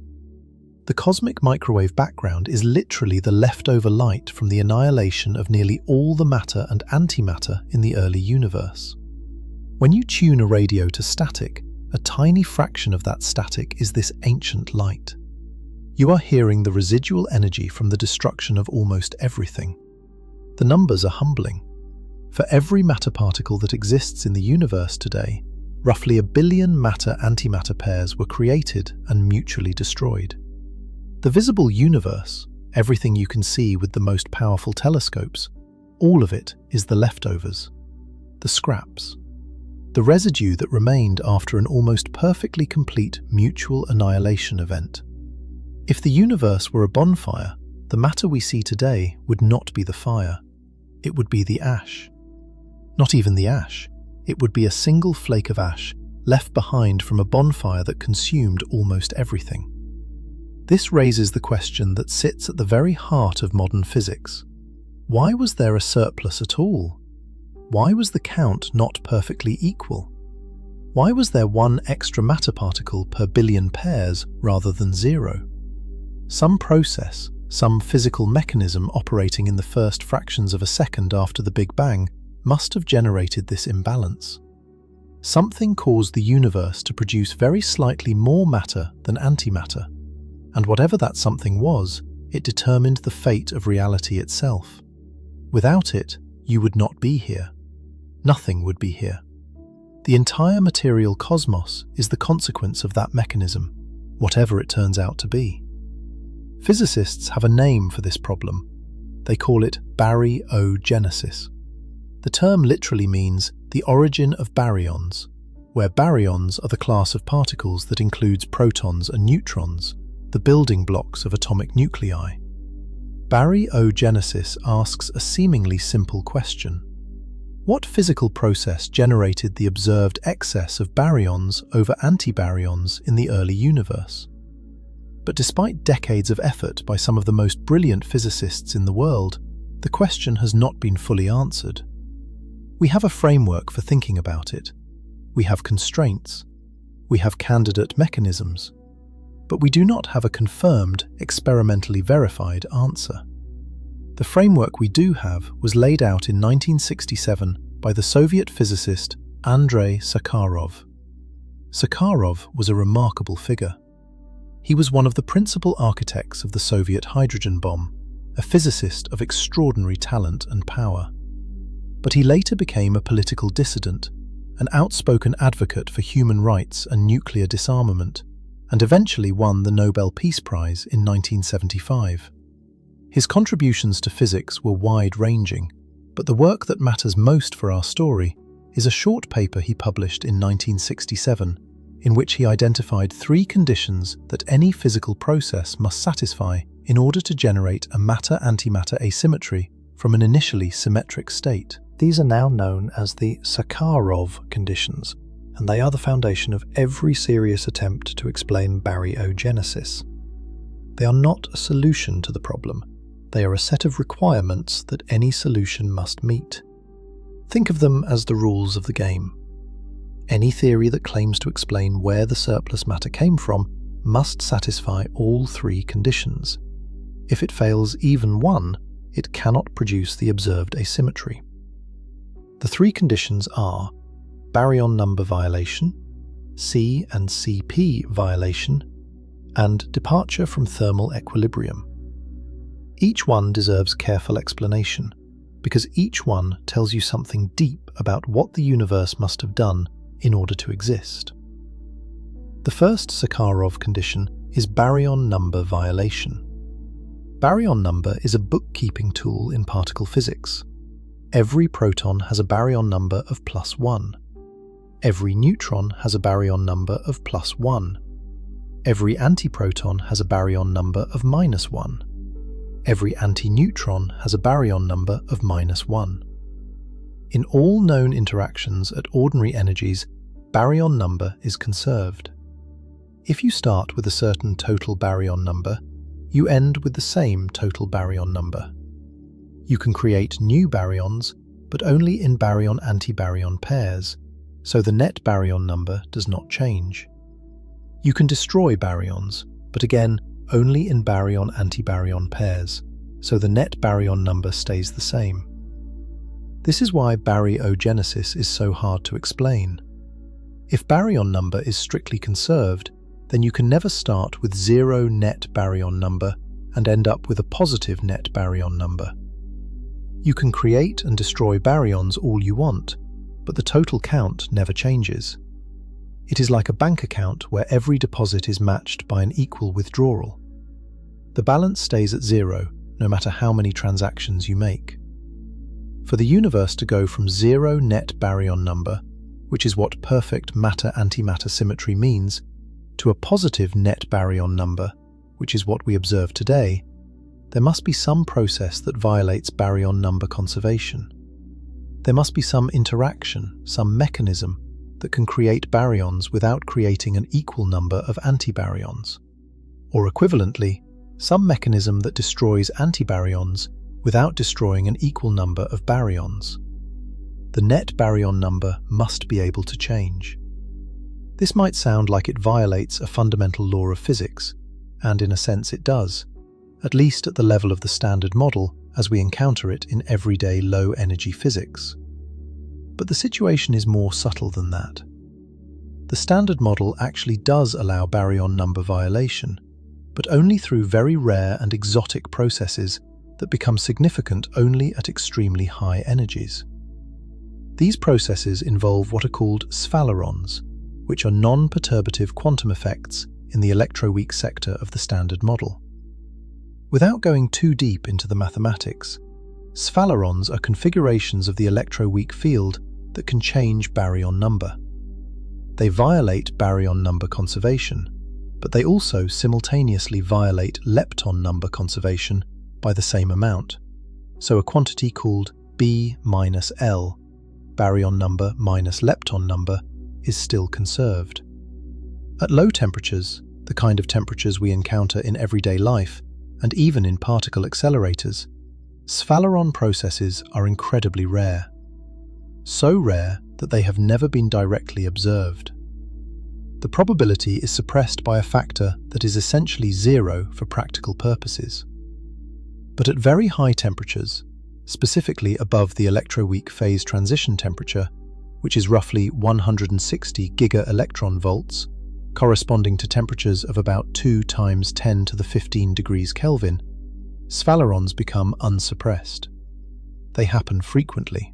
The cosmic microwave background is literally the leftover light from the annihilation of nearly all the matter and antimatter in the early universe. When you tune a radio to static, a tiny fraction of that static is this ancient light. You are hearing the residual energy from the destruction of almost everything. The numbers are humbling. For every matter particle that exists in the universe today, roughly 1 billion matter-antimatter pairs were created and mutually destroyed. The visible universe, everything you can see with the most powerful telescopes, all of it is the leftovers, the scraps, the residue that remained after an almost perfectly complete mutual annihilation event. If the universe were a bonfire, the matter we see today would not be the fire. It would be the ash. Not even the ash. It would be a single flake of ash left behind from a bonfire that consumed almost everything. This raises the question that sits at the very heart of modern physics. Why was there a surplus at all? Why was the count not perfectly equal? Why was there one extra matter particle per billion pairs rather than zero? Some process, some physical mechanism operating in the first fractions of a second after the Big Bang must have generated this imbalance. Something caused the universe to produce very slightly more matter than antimatter, and whatever that something was, it determined the fate of reality itself. Without it, you would not be here. Nothing would be here. The entire material cosmos is the consequence of that mechanism, whatever it turns out to be. Physicists have a name for this problem. They call it baryogenesis. The term literally means the origin of baryons, where baryons are the class of particles that includes protons and neutrons, the building blocks of atomic nuclei. Baryogenesis asks a seemingly simple question. What physical process generated the observed excess of baryons over antibaryons in the early universe? But despite decades of effort by some of the most brilliant physicists in the world, the question has not been fully answered. We have a framework for thinking about it. We have constraints. We have candidate mechanisms. But we do not have a confirmed, experimentally verified answer. The framework we do have was laid out in 1967 by the Soviet physicist Andrei Sakharov. Sakharov was a remarkable figure. He was one of the principal architects of the Soviet hydrogen bomb, a physicist of extraordinary talent and power. But he later became a political dissident, an outspoken advocate for human rights and nuclear disarmament, and eventually won the Nobel Peace Prize in 1975. His contributions to physics were wide-ranging, but the work that matters most for our story is a short paper he published in 1967, in which he identified 3 conditions that any physical process must satisfy in order to generate a matter-antimatter asymmetry from an initially symmetric state. These are now known as the Sakharov conditions, and they are the foundation of every serious attempt to explain baryogenesis. They are not a solution to the problem. They are a set of requirements that any solution must meet. Think of them as the rules of the game. Any theory that claims to explain where the surplus matter came from must satisfy all 3 conditions. If it fails even one, it cannot produce the observed asymmetry. The 3 conditions are baryon number violation, C and CP violation, and departure from thermal equilibrium. Each one deserves careful explanation, because each one tells you something deep about what the universe must have done in order to exist. The first Sakharov condition is baryon number violation. Baryon number is a bookkeeping tool in particle physics. Every proton has a baryon number of +1. Every neutron has a baryon number of +1. Every antiproton has a baryon number of -1. Every antineutron has a baryon number of -1. In all known interactions at ordinary energies, baryon number is conserved. If you start with a certain total baryon number, you end with the same total baryon number. You can create new baryons, but only in baryon-antibaryon pairs, so the net baryon number does not change. You can destroy baryons, but again, only in baryon-antibaryon pairs, so the net baryon number stays the same. This is why baryogenesis is so hard to explain. If baryon number is strictly conserved, then you can never start with 0 net baryon number and end up with a positive net baryon number. You can create and destroy baryons all you want, but the total count never changes. It is like a bank account where every deposit is matched by an equal withdrawal. The balance stays at 0, no matter how many transactions you make. For the universe to go from 0 net baryon number, which is what perfect matter-antimatter symmetry means, to a positive net baryon number, which is what we observe today, there must be some process that violates baryon number conservation. There must be some interaction, some mechanism that can create baryons without creating an equal number of antibaryons. Or equivalently, some mechanism that destroys antibaryons without destroying an equal number of baryons. The net baryon number must be able to change. This might sound like it violates a fundamental law of physics, and in a sense it does, at least at the level of the standard model as we encounter it in everyday low-energy physics. But the situation is more subtle than that. The standard model actually does allow baryon number violation, but only through very rare and exotic processes that become significant only at extremely high energies. These processes involve what are called sphalerons, which are non-perturbative quantum effects in the electroweak sector of the standard model. Without going too deep into the mathematics, sphalerons are configurations of the electroweak field that can change baryon number. They violate baryon number conservation, but they also simultaneously violate lepton number conservation by the same amount, so a quantity called B minus L, baryon number minus lepton number, is still conserved. At low temperatures, the kind of temperatures we encounter in everyday life, and even in particle accelerators, sphaleron processes are incredibly rare. So rare that they have never been directly observed. The probability is suppressed by a factor that is essentially 0 for practical purposes. But at very high temperatures, specifically above the electroweak phase transition temperature, which is roughly 160 giga-electron volts, corresponding to temperatures of about 2 times 10 to the 15 degrees Kelvin, sphalerons become unsuppressed. They happen frequently.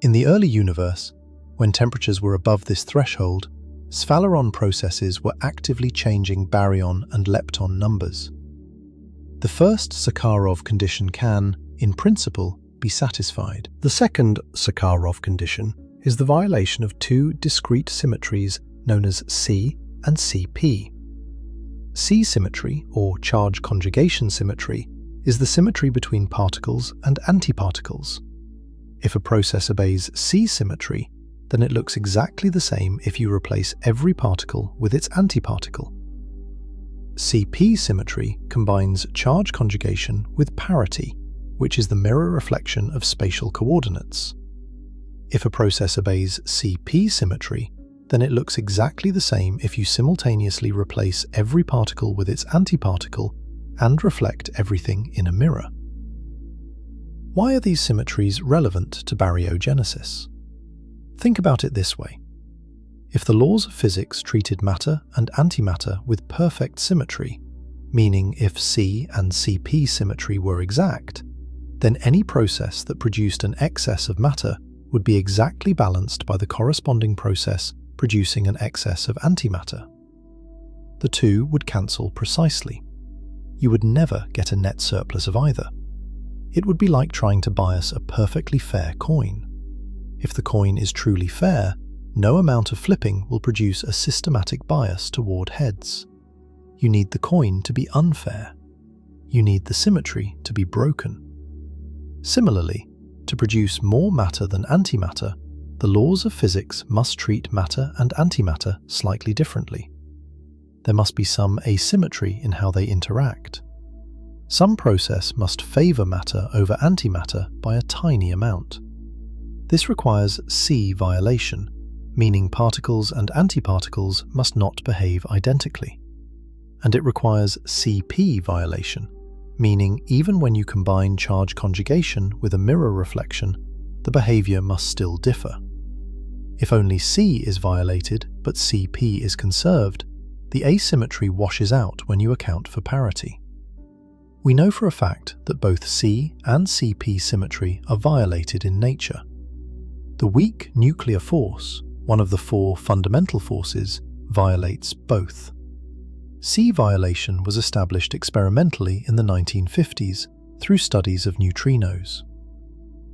In the early universe, when temperatures were above this threshold, sphaleron processes were actively changing baryon and lepton numbers. The first Sakharov condition can, in principle, be satisfied. The second Sakharov condition is the violation of two discrete symmetries known as C and CP. C symmetry, or charge conjugation symmetry, is the symmetry between particles and antiparticles. If a process obeys C symmetry, then it looks exactly the same if you replace every particle with its antiparticle. CP symmetry combines charge conjugation with parity, which is the mirror reflection of spatial coordinates. If a process obeys CP symmetry, then it looks exactly the same if you simultaneously replace every particle with its antiparticle and reflect everything in a mirror. Why are these symmetries relevant to baryogenesis? Think about it this way. If the laws of physics treated matter and antimatter with perfect symmetry, meaning if C and CP symmetry were exact, then any process that produced an excess of matter would be exactly balanced by the corresponding process producing an excess of antimatter. The two would cancel precisely. You would never get a net surplus of either. It would be like trying to bias a perfectly fair coin. If the coin is truly fair, no amount of flipping will produce a systematic bias toward heads. you need the coin to be unfair. You need the symmetry to be broken. Similarly, to produce more matter than antimatter, the laws of physics must treat matter and antimatter slightly differently. There must be some asymmetry in how they interact. Some process must favor matter over antimatter by a tiny amount. This requires C violation, meaning particles and antiparticles must not behave identically. And it requires CP violation, meaning even when you combine charge conjugation with a mirror reflection, the behavior must still differ. If only C is violated but CP is conserved, the asymmetry washes out when you account for parity. We know for a fact that both C and CP symmetry are violated in nature. The weak nuclear force, one of the 4 fundamental forces, violates both. C violation was established experimentally in the 1950s through studies of neutrinos.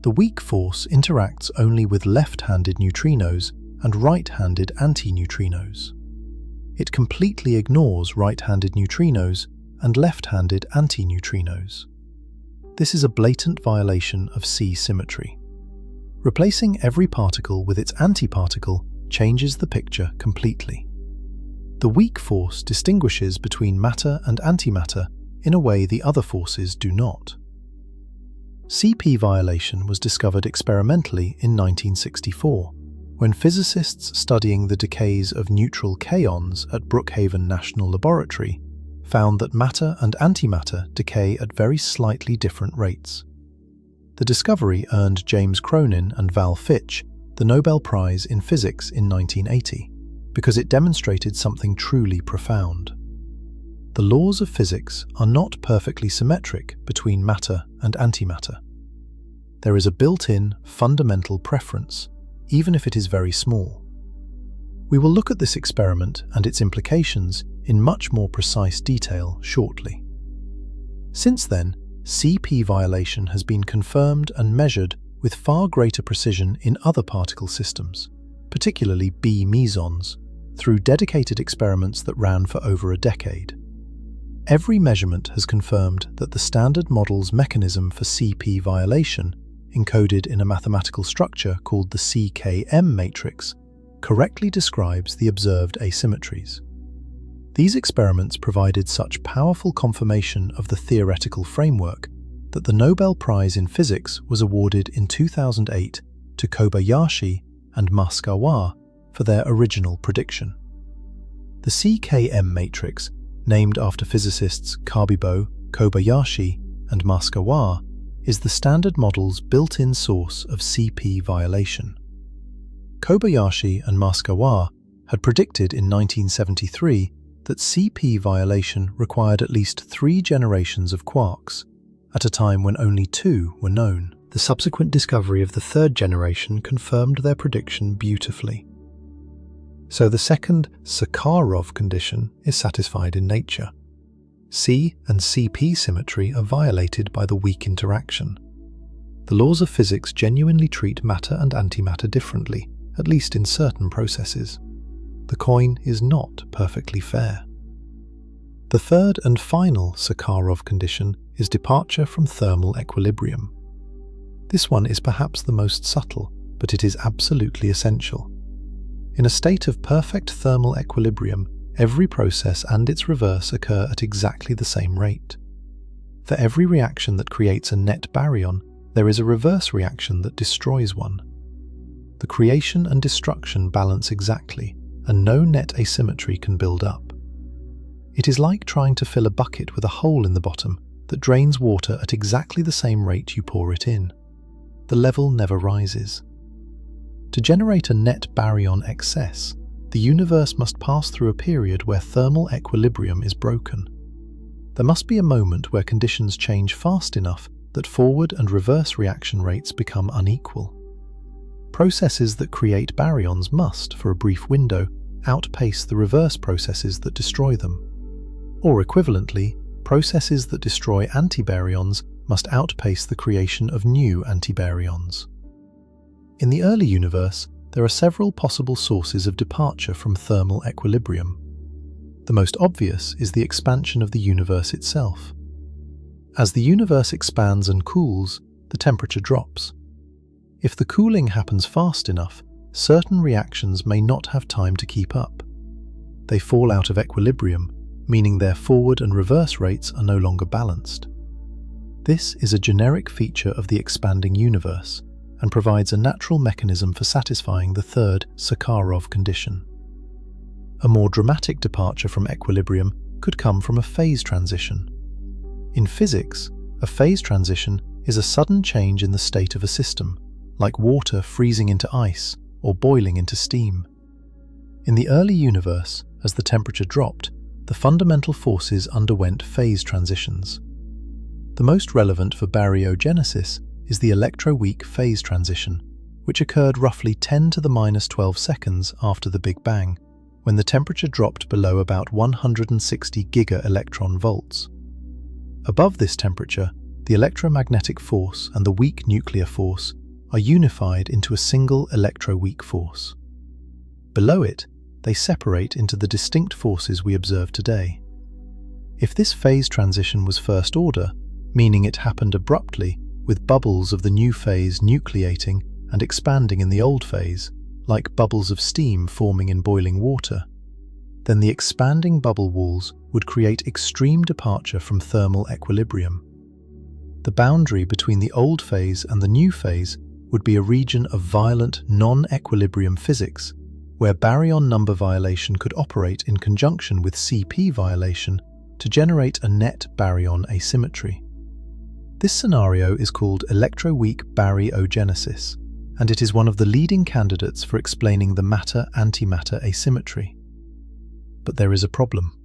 The weak force interacts only with left-handed neutrinos and right-handed antineutrinos. It completely ignores right-handed neutrinos and left-handed antineutrinos. This is a blatant violation of C symmetry. Replacing every particle with its antiparticle changes the picture completely. The weak force distinguishes between matter and antimatter in a way the other forces do not. CP violation was discovered experimentally in 1964, when physicists studying the decays of neutral kaons at Brookhaven National Laboratory found that matter and antimatter decay at very slightly different rates. The discovery earned James Cronin and Val Fitch the Nobel Prize in Physics in 1980, because it demonstrated something truly profound. The laws of physics are not perfectly symmetric between matter and antimatter. There is a built-in, fundamental preference, even if it is very small. We will look at this experiment and its implications in much more precise detail shortly. Since then, CP violation has been confirmed and measured with far greater precision in other particle systems, particularly B mesons, through dedicated experiments that ran for over a decade. Every measurement has confirmed that the standard model's mechanism for CP violation, encoded in a mathematical structure called the CKM matrix, correctly describes the observed asymmetries. These experiments provided such powerful confirmation of the theoretical framework that the Nobel Prize in Physics was awarded in 2008 to Kobayashi and Maskawa for their original prediction. The CKM matrix, named after physicists Kabibo, Kobayashi, and Maskawa, is the standard model's built-in source of CP violation. Kobayashi and Maskawa had predicted in 1973 that CP violation required at least 3 generations of quarks, at a time when only 2 were known. The subsequent discovery of the 3rd generation confirmed their prediction beautifully. So the second Sakharov condition is satisfied in nature. C and CP symmetry are violated by the weak interaction. The laws of physics genuinely treat matter and antimatter differently, at least in certain processes. The coin is not perfectly fair. The third and final Sakharov condition is departure from thermal equilibrium. This one is perhaps the most subtle, but it is absolutely essential. In a state of perfect thermal equilibrium, every process and its reverse occur at exactly the same rate. For every reaction that creates a net baryon, there is a reverse reaction that destroys one. The creation and destruction balance exactly, and no net asymmetry can build up. It is like trying to fill a bucket with a hole in the bottom that drains water at exactly the same rate you pour it in. The level never rises. To generate a net baryon excess, the universe must pass through a period where thermal equilibrium is broken. There must be a moment where conditions change fast enough that forward and reverse reaction rates become unequal. Processes that create baryons must, for a brief window, outpace the reverse processes that destroy them. Or equivalently, processes that destroy antibaryons must outpace the creation of new antibaryons. In the early universe, there are several possible sources of departure from thermal equilibrium. The most obvious is the expansion of the universe itself. As the universe expands and cools, the temperature drops. If the cooling happens fast enough, certain reactions may not have time to keep up. They fall out of equilibrium, meaning their forward and reverse rates are no longer balanced. This is a generic feature of the expanding universe and provides a natural mechanism for satisfying the third Sakharov condition. A more dramatic departure from equilibrium could come from a phase transition. In physics, a phase transition is a sudden change in the state of a system, like water freezing into ice or boiling into steam. In the early universe, as the temperature dropped, the fundamental forces underwent phase transitions. The most relevant for baryogenesis is the electroweak phase transition, which occurred roughly 10 to the minus 12 seconds after the Big Bang, when the temperature dropped below about 160 giga-electron volts. Above this temperature, the electromagnetic force and the weak nuclear force are unified into a single electroweak force. Below it, they separate into the distinct forces we observe today. If this phase transition was first order, meaning it happened abruptly, with bubbles of the new phase nucleating and expanding in the old phase, like bubbles of steam forming in boiling water, then the expanding bubble walls would create extreme departure from thermal equilibrium. The boundary between the old phase and the new phase would be a region of violent non-equilibrium physics, where baryon number violation could operate in conjunction with CP violation to generate a net baryon asymmetry. This scenario is called electroweak baryogenesis, and it is one of the leading candidates for explaining the matter-antimatter asymmetry. But there is a problem.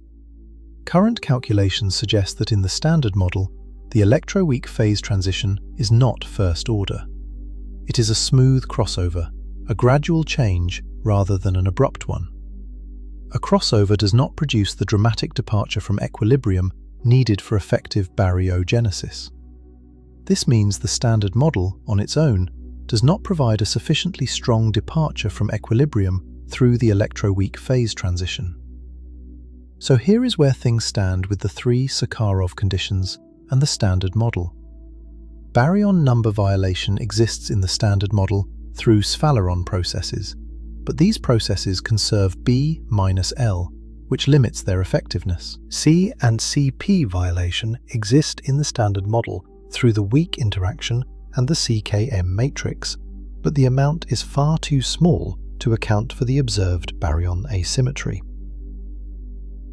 Current calculations suggest that in the Standard Model, the electroweak phase transition is not first order. It is a smooth crossover, a gradual change rather than an abrupt one. A crossover does not produce the dramatic departure from equilibrium needed for effective baryogenesis. This means the Standard Model, on its own, does not provide a sufficiently strong departure from equilibrium through the electroweak phase transition. So here is where things stand with the three Sakharov conditions and the Standard Model. Baryon number violation exists in the Standard Model through Sphaleron processes, but these processes conserve B minus L, which limits their effectiveness. C and CP violation exist in the Standard Model through the weak interaction and the CKM matrix, but the amount is far too small to account for the observed baryon asymmetry.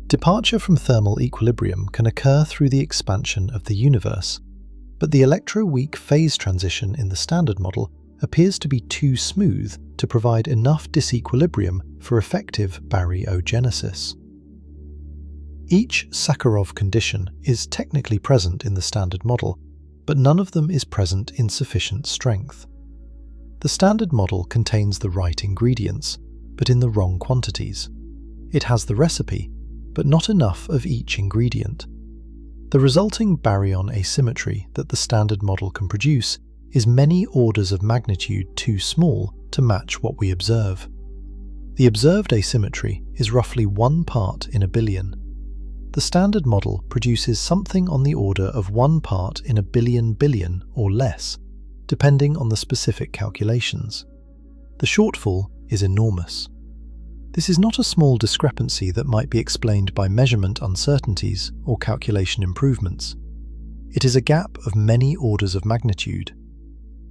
Departure from thermal equilibrium can occur through the expansion of the universe, but the electroweak phase transition in the Standard Model appears to be too smooth to provide enough disequilibrium for effective baryogenesis. Each Sakharov condition is technically present in the Standard Model, but none of them is present in sufficient strength. The Standard Model contains the right ingredients, but in the wrong quantities. It has the recipe, but not enough of each ingredient. The resulting baryon asymmetry that the Standard Model can produce is many orders of magnitude too small to match what we observe. The observed asymmetry is roughly 1 part in a billion. The Standard Model produces something on the order of 1 part in a billion or less, depending on the specific calculations. The shortfall is enormous. This is not a small discrepancy that might be explained by measurement uncertainties or calculation improvements. It is a gap of many orders of magnitude.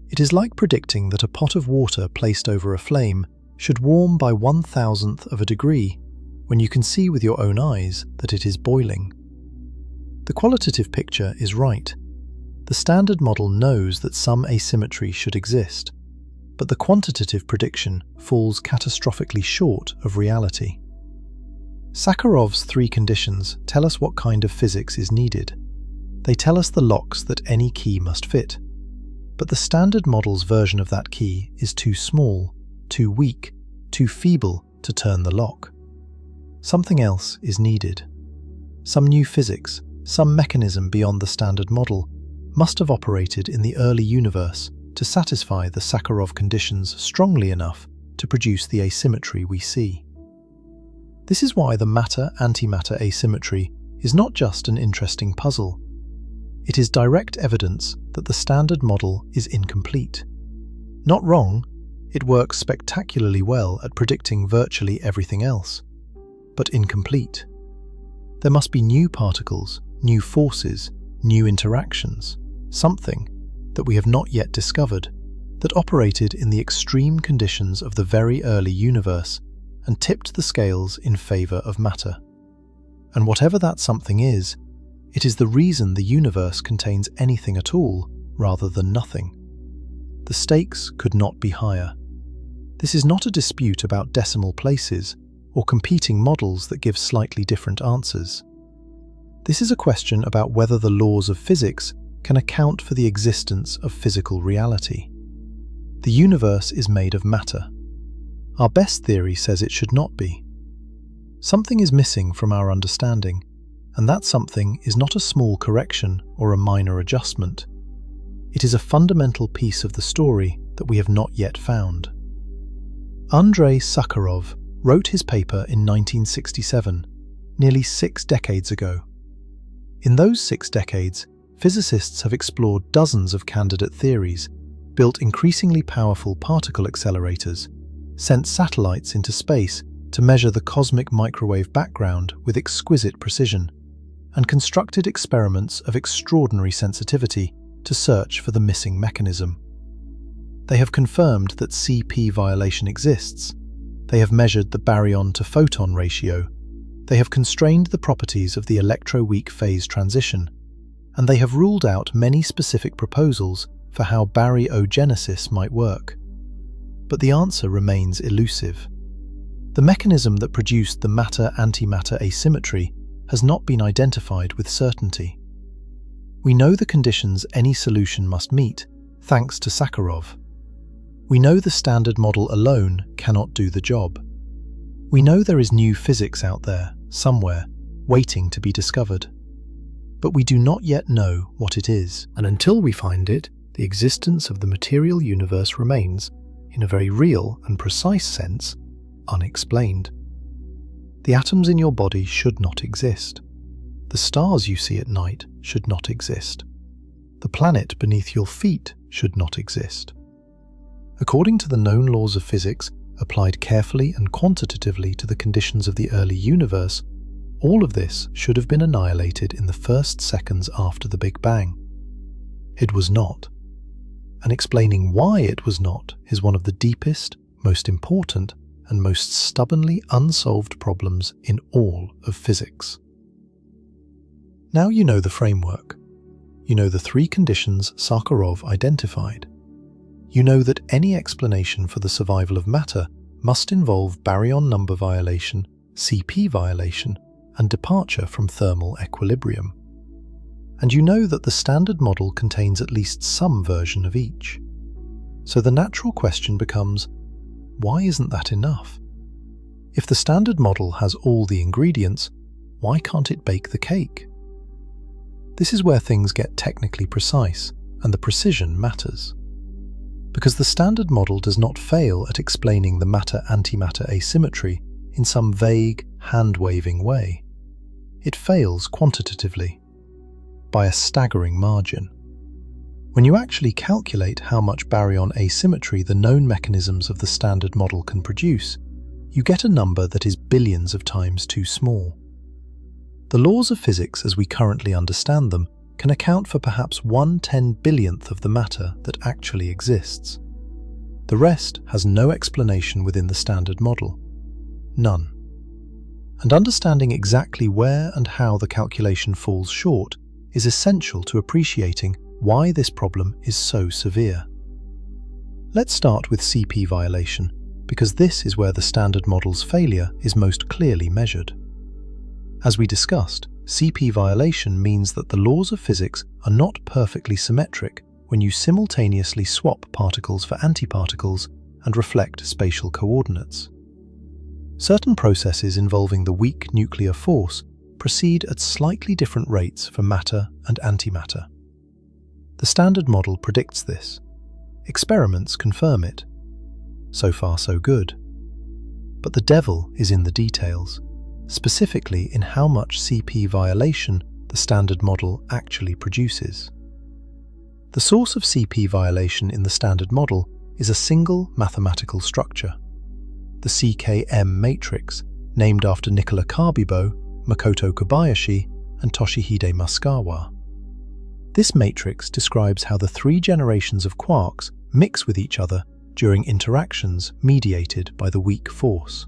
It is like predicting that a pot of water placed over a flame should warm by 1/1000th of a degree when you can see with your own eyes that it is boiling. The qualitative picture is right. The Standard Model knows that some asymmetry should exist, but the quantitative prediction falls catastrophically short of reality. Sakharov's 3 conditions tell us what kind of physics is needed. They tell us the locks that any key must fit. But the Standard Model's version of that key is too small, too weak, too feeble to turn the lock. Something else is needed. Some new physics, some mechanism beyond the Standard Model, must have operated in the early universe to satisfy the Sakharov conditions strongly enough to produce the asymmetry we see. This is why the matter-antimatter asymmetry is not just an interesting puzzle. It is direct evidence that the standard model is incomplete. Not wrong, it works spectacularly well at predicting virtually everything else, but incomplete. There must be new particles, new forces, new interactions, something that we have not yet discovered, that operated in the extreme conditions of the very early universe and tipped the scales in favor of matter. And whatever that something is, it is the reason the universe contains anything at all rather than nothing. The stakes could not be higher. This is not a dispute about decimal places or competing models that give slightly different answers. This is a question about whether the laws of physics can account for the existence of physical reality. The universe is made of matter. Our best theory says it should not be. Something is missing from our understanding, and that something is not a small correction or a minor adjustment. It is a fundamental piece of the story that we have not yet found. Andrei Sakharov wrote his paper in 1967, nearly 6 decades ago. In those 6 decades, physicists have explored dozens of candidate theories, built increasingly powerful particle accelerators, sent satellites into space to measure the cosmic microwave background with exquisite precision, and constructed experiments of extraordinary sensitivity to search for the missing mechanism. They have confirmed that CP violation exists. They have measured the baryon-to-photon ratio. They have constrained the properties of the electroweak phase transition, and they have ruled out many specific proposals for how baryogenesis might work. But the answer remains elusive. The mechanism that produced the matter-antimatter asymmetry has not been identified with certainty. We know the conditions any solution must meet, thanks to Sakharov. We know the standard model alone cannot do the job. We know there is new physics out there, somewhere, waiting to be discovered. But we do not yet know what it is, and until we find it, the existence of the material universe remains, in a very real and precise sense, unexplained. The atoms in your body should not exist. The stars you see at night should not exist. The planet beneath your feet should not exist. According to the known laws of physics, applied carefully and quantitatively to the conditions of the early universe, all of this should have been annihilated in the first seconds after the Big Bang. It was not. And explaining why it was not is one of the deepest, most important, and most stubbornly unsolved problems in all of physics. Now you know the framework. You know the 3 conditions Sakharov identified. You know that any explanation for the survival of matter must involve baryon number violation, CP violation, and departure from thermal equilibrium. And you know that the standard model contains at least some version of each. So the natural question becomes, why isn't that enough? If the standard model has all the ingredients, why can't it bake the cake? This is where things get technically precise, and the precision matters. Because the standard model does not fail at explaining the matter-antimatter asymmetry in some vague, hand-waving way. It fails quantitatively, by a staggering margin. When you actually calculate how much baryon asymmetry the known mechanisms of the standard model can produce, you get a number that is billions of times too small. The laws of physics as we currently understand them can account for perhaps 1/10 of the matter that actually exists. The rest has no explanation within the standard model. None. And understanding exactly where and how the calculation falls short is essential to appreciating why this problem is so severe. Let's start with CP violation, because this is where the standard model's failure is most clearly measured. As we discussed, CP violation means that the laws of physics are not perfectly symmetric when you simultaneously swap particles for antiparticles and reflect spatial coordinates. Certain processes involving the weak nuclear force proceed at slightly different rates for matter and antimatter. The standard model predicts this. Experiments confirm it. So far, so good. But the devil is in the details. specifically in how much CP violation the standard model actually produces. The source of CP violation in the standard model is a single mathematical structure, the CKM matrix, named after Nicola Kabibo, Makoto Kobayashi, and Toshihide Masukawa. This matrix describes how the three generations of quarks mix with each other during interactions mediated by the weak force.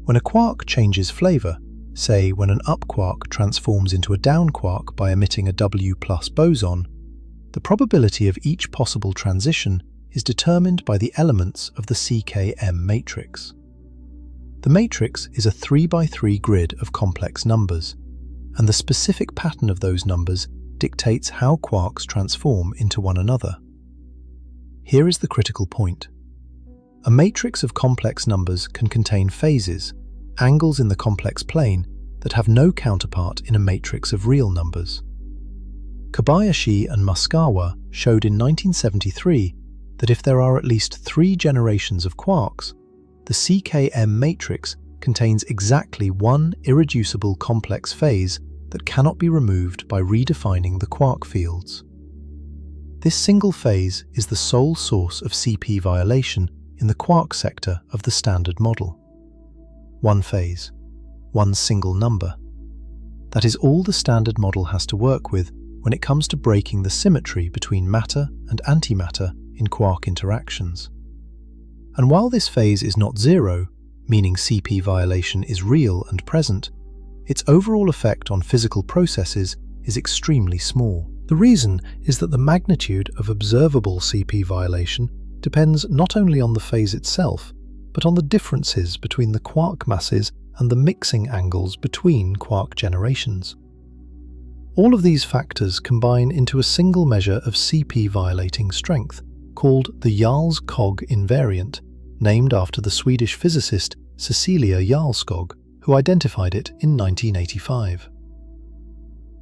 When a quark changes flavor, say when an up quark transforms into a down quark by emitting a W+ boson, the probability of each possible transition is determined by the elements of the CKM matrix. The matrix is a 3x3 grid of complex numbers, and the specific pattern of those numbers dictates how quarks transform into one another. Here is the critical point. A matrix of complex numbers can contain phases, angles in the complex plane, that have no counterpart in a matrix of real numbers. Kobayashi and Masukawa showed in 1973 that if there are at least 3 generations of quarks, the CKM matrix contains exactly one irreducible complex phase that cannot be removed by redefining the quark fields. This single phase is the sole source of CP violation in the quark sector of the standard model. One phase, one single number. That is all the standard model has to work with when it comes to breaking the symmetry between matter and antimatter in quark interactions. And while this phase is not zero, meaning CP violation is real and present, its overall effect on physical processes is extremely small. The reason is that the magnitude of observable CP violation depends not only on the phase itself, but on the differences between the quark masses and the mixing angles between quark generations. All of these factors combine into a single measure of CP violating strength, called the Jarlskog invariant, named after the Swedish physicist Cecilia Jarlskog, who identified it in 1985.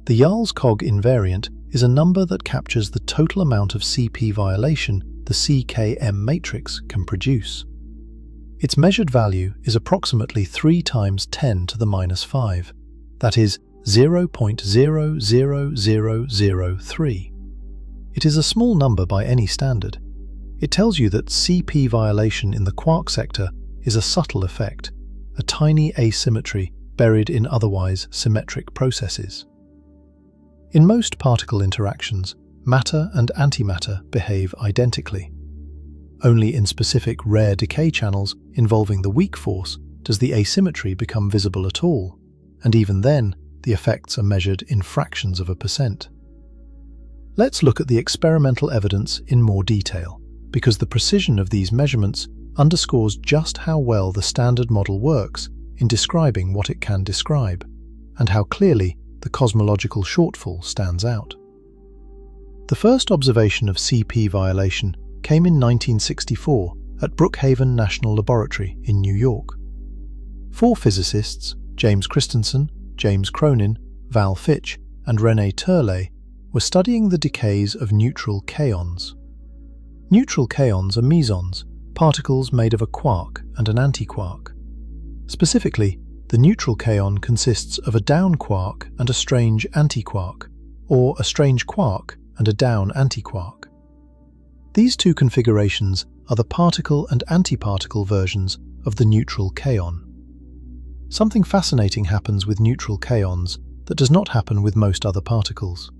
The Jarlskog invariant is a number that captures the total amount of CP violation the CKM matrix can produce. Its measured value is approximately 3 times 10 to the minus 5, that is 0.00003. It is a small number by any standard. It tells you that CP violation in the quark sector is a subtle effect, a tiny asymmetry buried in otherwise symmetric processes. In most particle interactions, matter and antimatter behave identically. Only in specific rare decay channels involving the weak force does the asymmetry become visible at all, and even then, the effects are measured in fractions of a percent. Let's look at the experimental evidence in more detail, because the precision of these measurements underscores just how well the standard model works in describing what it can describe, and how clearly the cosmological shortfall stands out. The first observation of CP violation came in 1964 at Brookhaven National Laboratory in New York. 4 physicists, James Christensen, James Cronin, Val Fitch, and René Turley, were studying the decays of neutral kaons. Neutral kaons are mesons, particles made of a quark and an antiquark. Specifically, the neutral kaon consists of a down quark and a strange antiquark, or a strange quark and a down antiquark. These two configurations are the particle and antiparticle versions of the neutral kaon. Something fascinating happens with neutral kaons that does not happen with most other particles.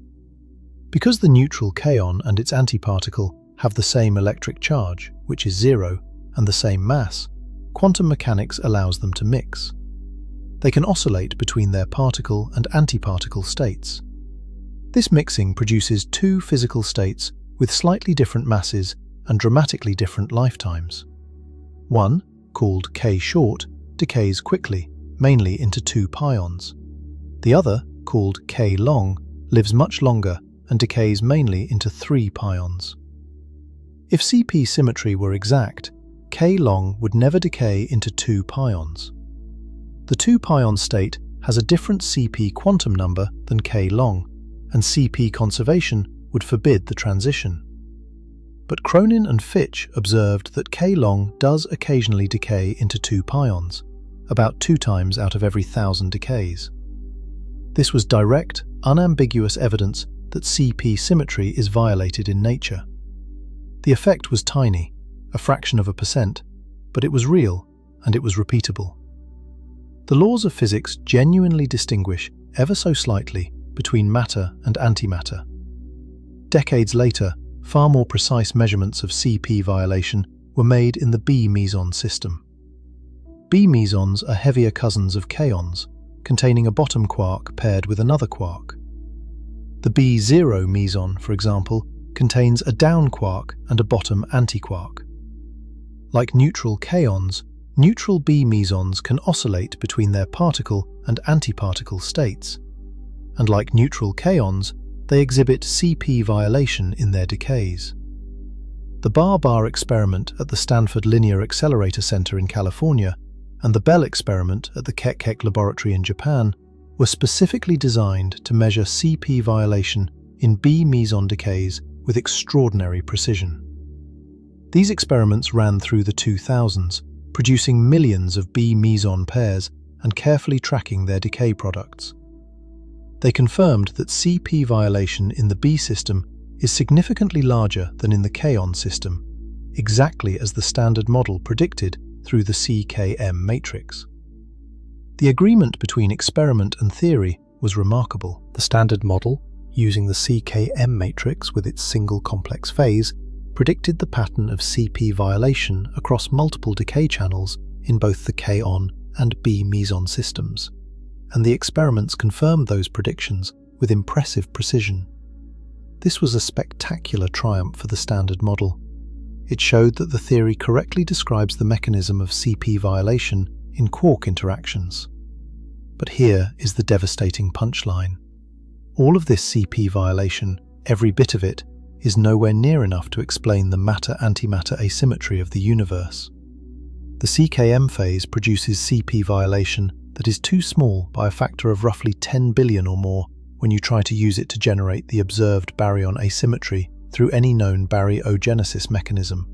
Because the neutral kaon and its antiparticle have the same electric charge, which is 0, and the same mass, quantum mechanics allows them to mix. They can oscillate between their particle and antiparticle states. This mixing produces 2 physical states with slightly different masses and dramatically different lifetimes. One, called K short, decays quickly, mainly into 2 pions. The other, called K long, lives much longer and decays mainly into 3 pions. If CP symmetry were exact, K long would never decay into 2 pions. The 2 pion state has a different CP quantum number than K long, and CP conservation would forbid the transition. But Cronin and Fitch observed that K long does occasionally decay into 2 pions, about 2 times out of every 1,000 decays. This was direct, unambiguous evidence that CP symmetry is violated in nature. The effect was tiny, a fraction of a percent, but it was real and it was repeatable. The laws of physics genuinely distinguish ever so slightly between matter and antimatter. Decades later, far more precise measurements of CP violation were made in the B meson system. B mesons are heavier cousins of kaons, containing a bottom quark paired with another quark. The B0 meson, for example, contains a down quark and a bottom antiquark. Like neutral kaons, neutral B mesons can oscillate between their particle and antiparticle states, and like neutral kaons, they exhibit CP violation in their decays. The bar-bar experiment at the Stanford Linear Accelerator Center in California and the Bell experiment at the Keck Laboratory in Japan were specifically designed to measure CP violation in B meson decays with extraordinary precision. These experiments ran through the 2000s, producing millions of B meson pairs and carefully tracking their decay products. They confirmed that CP violation in the B system is significantly larger than in the kaon system, exactly as the standard model predicted through the CKM matrix. The agreement between experiment and theory was remarkable. The standard model, using the CKM matrix with its single complex phase, predicted the pattern of CP violation across multiple decay channels in both the kaon and B meson systems, and the experiments confirmed those predictions with impressive precision. This was a spectacular triumph for the standard model. It showed that the theory correctly describes the mechanism of CP violation in quark interactions. But here is the devastating punchline. All of this CP violation, every bit of it, is nowhere near enough to explain the matter-antimatter asymmetry of the universe. The CKM phase produces CP violation that is too small by a factor of roughly 10 billion or more when you try to use it to generate the observed baryon asymmetry through any known baryogenesis mechanism.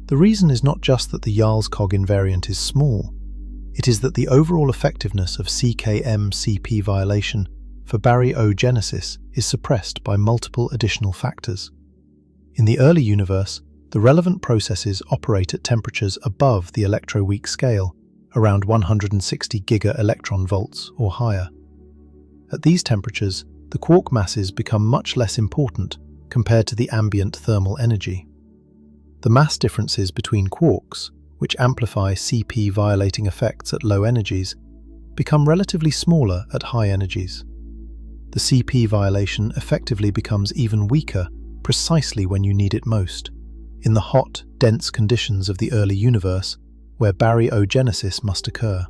The reason is not just that the Yarl's-Cog invariant is small, it is that the overall effectiveness of CKM-CP violation for baryogenesis is suppressed by multiple additional factors. In the early universe, the relevant processes operate at temperatures above the electroweak scale, around 160 giga-electron volts or higher. At these temperatures, the quark masses become much less important compared to the ambient thermal energy. The mass differences between quarks, which amplify CP violating effects at low energies, become relatively smaller at high energies. The CP violation effectively becomes even weaker precisely when you need it most, in the hot, dense conditions of the early universe where baryogenesis must occur.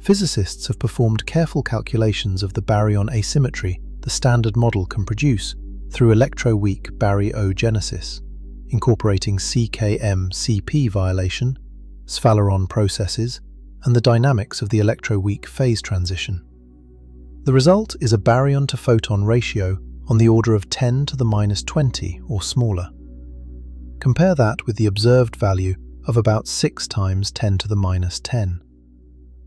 Physicists have performed careful calculations of the baryon asymmetry the standard model can produce through electroweak baryogenesis, incorporating CKM-CP violation, Sphaleron processes, and the dynamics of the electroweak phase transition. The result is a baryon-to-photon ratio on the order of 10 to the minus 20 or smaller. Compare that with the observed value of about 6 times 10 to the minus 10.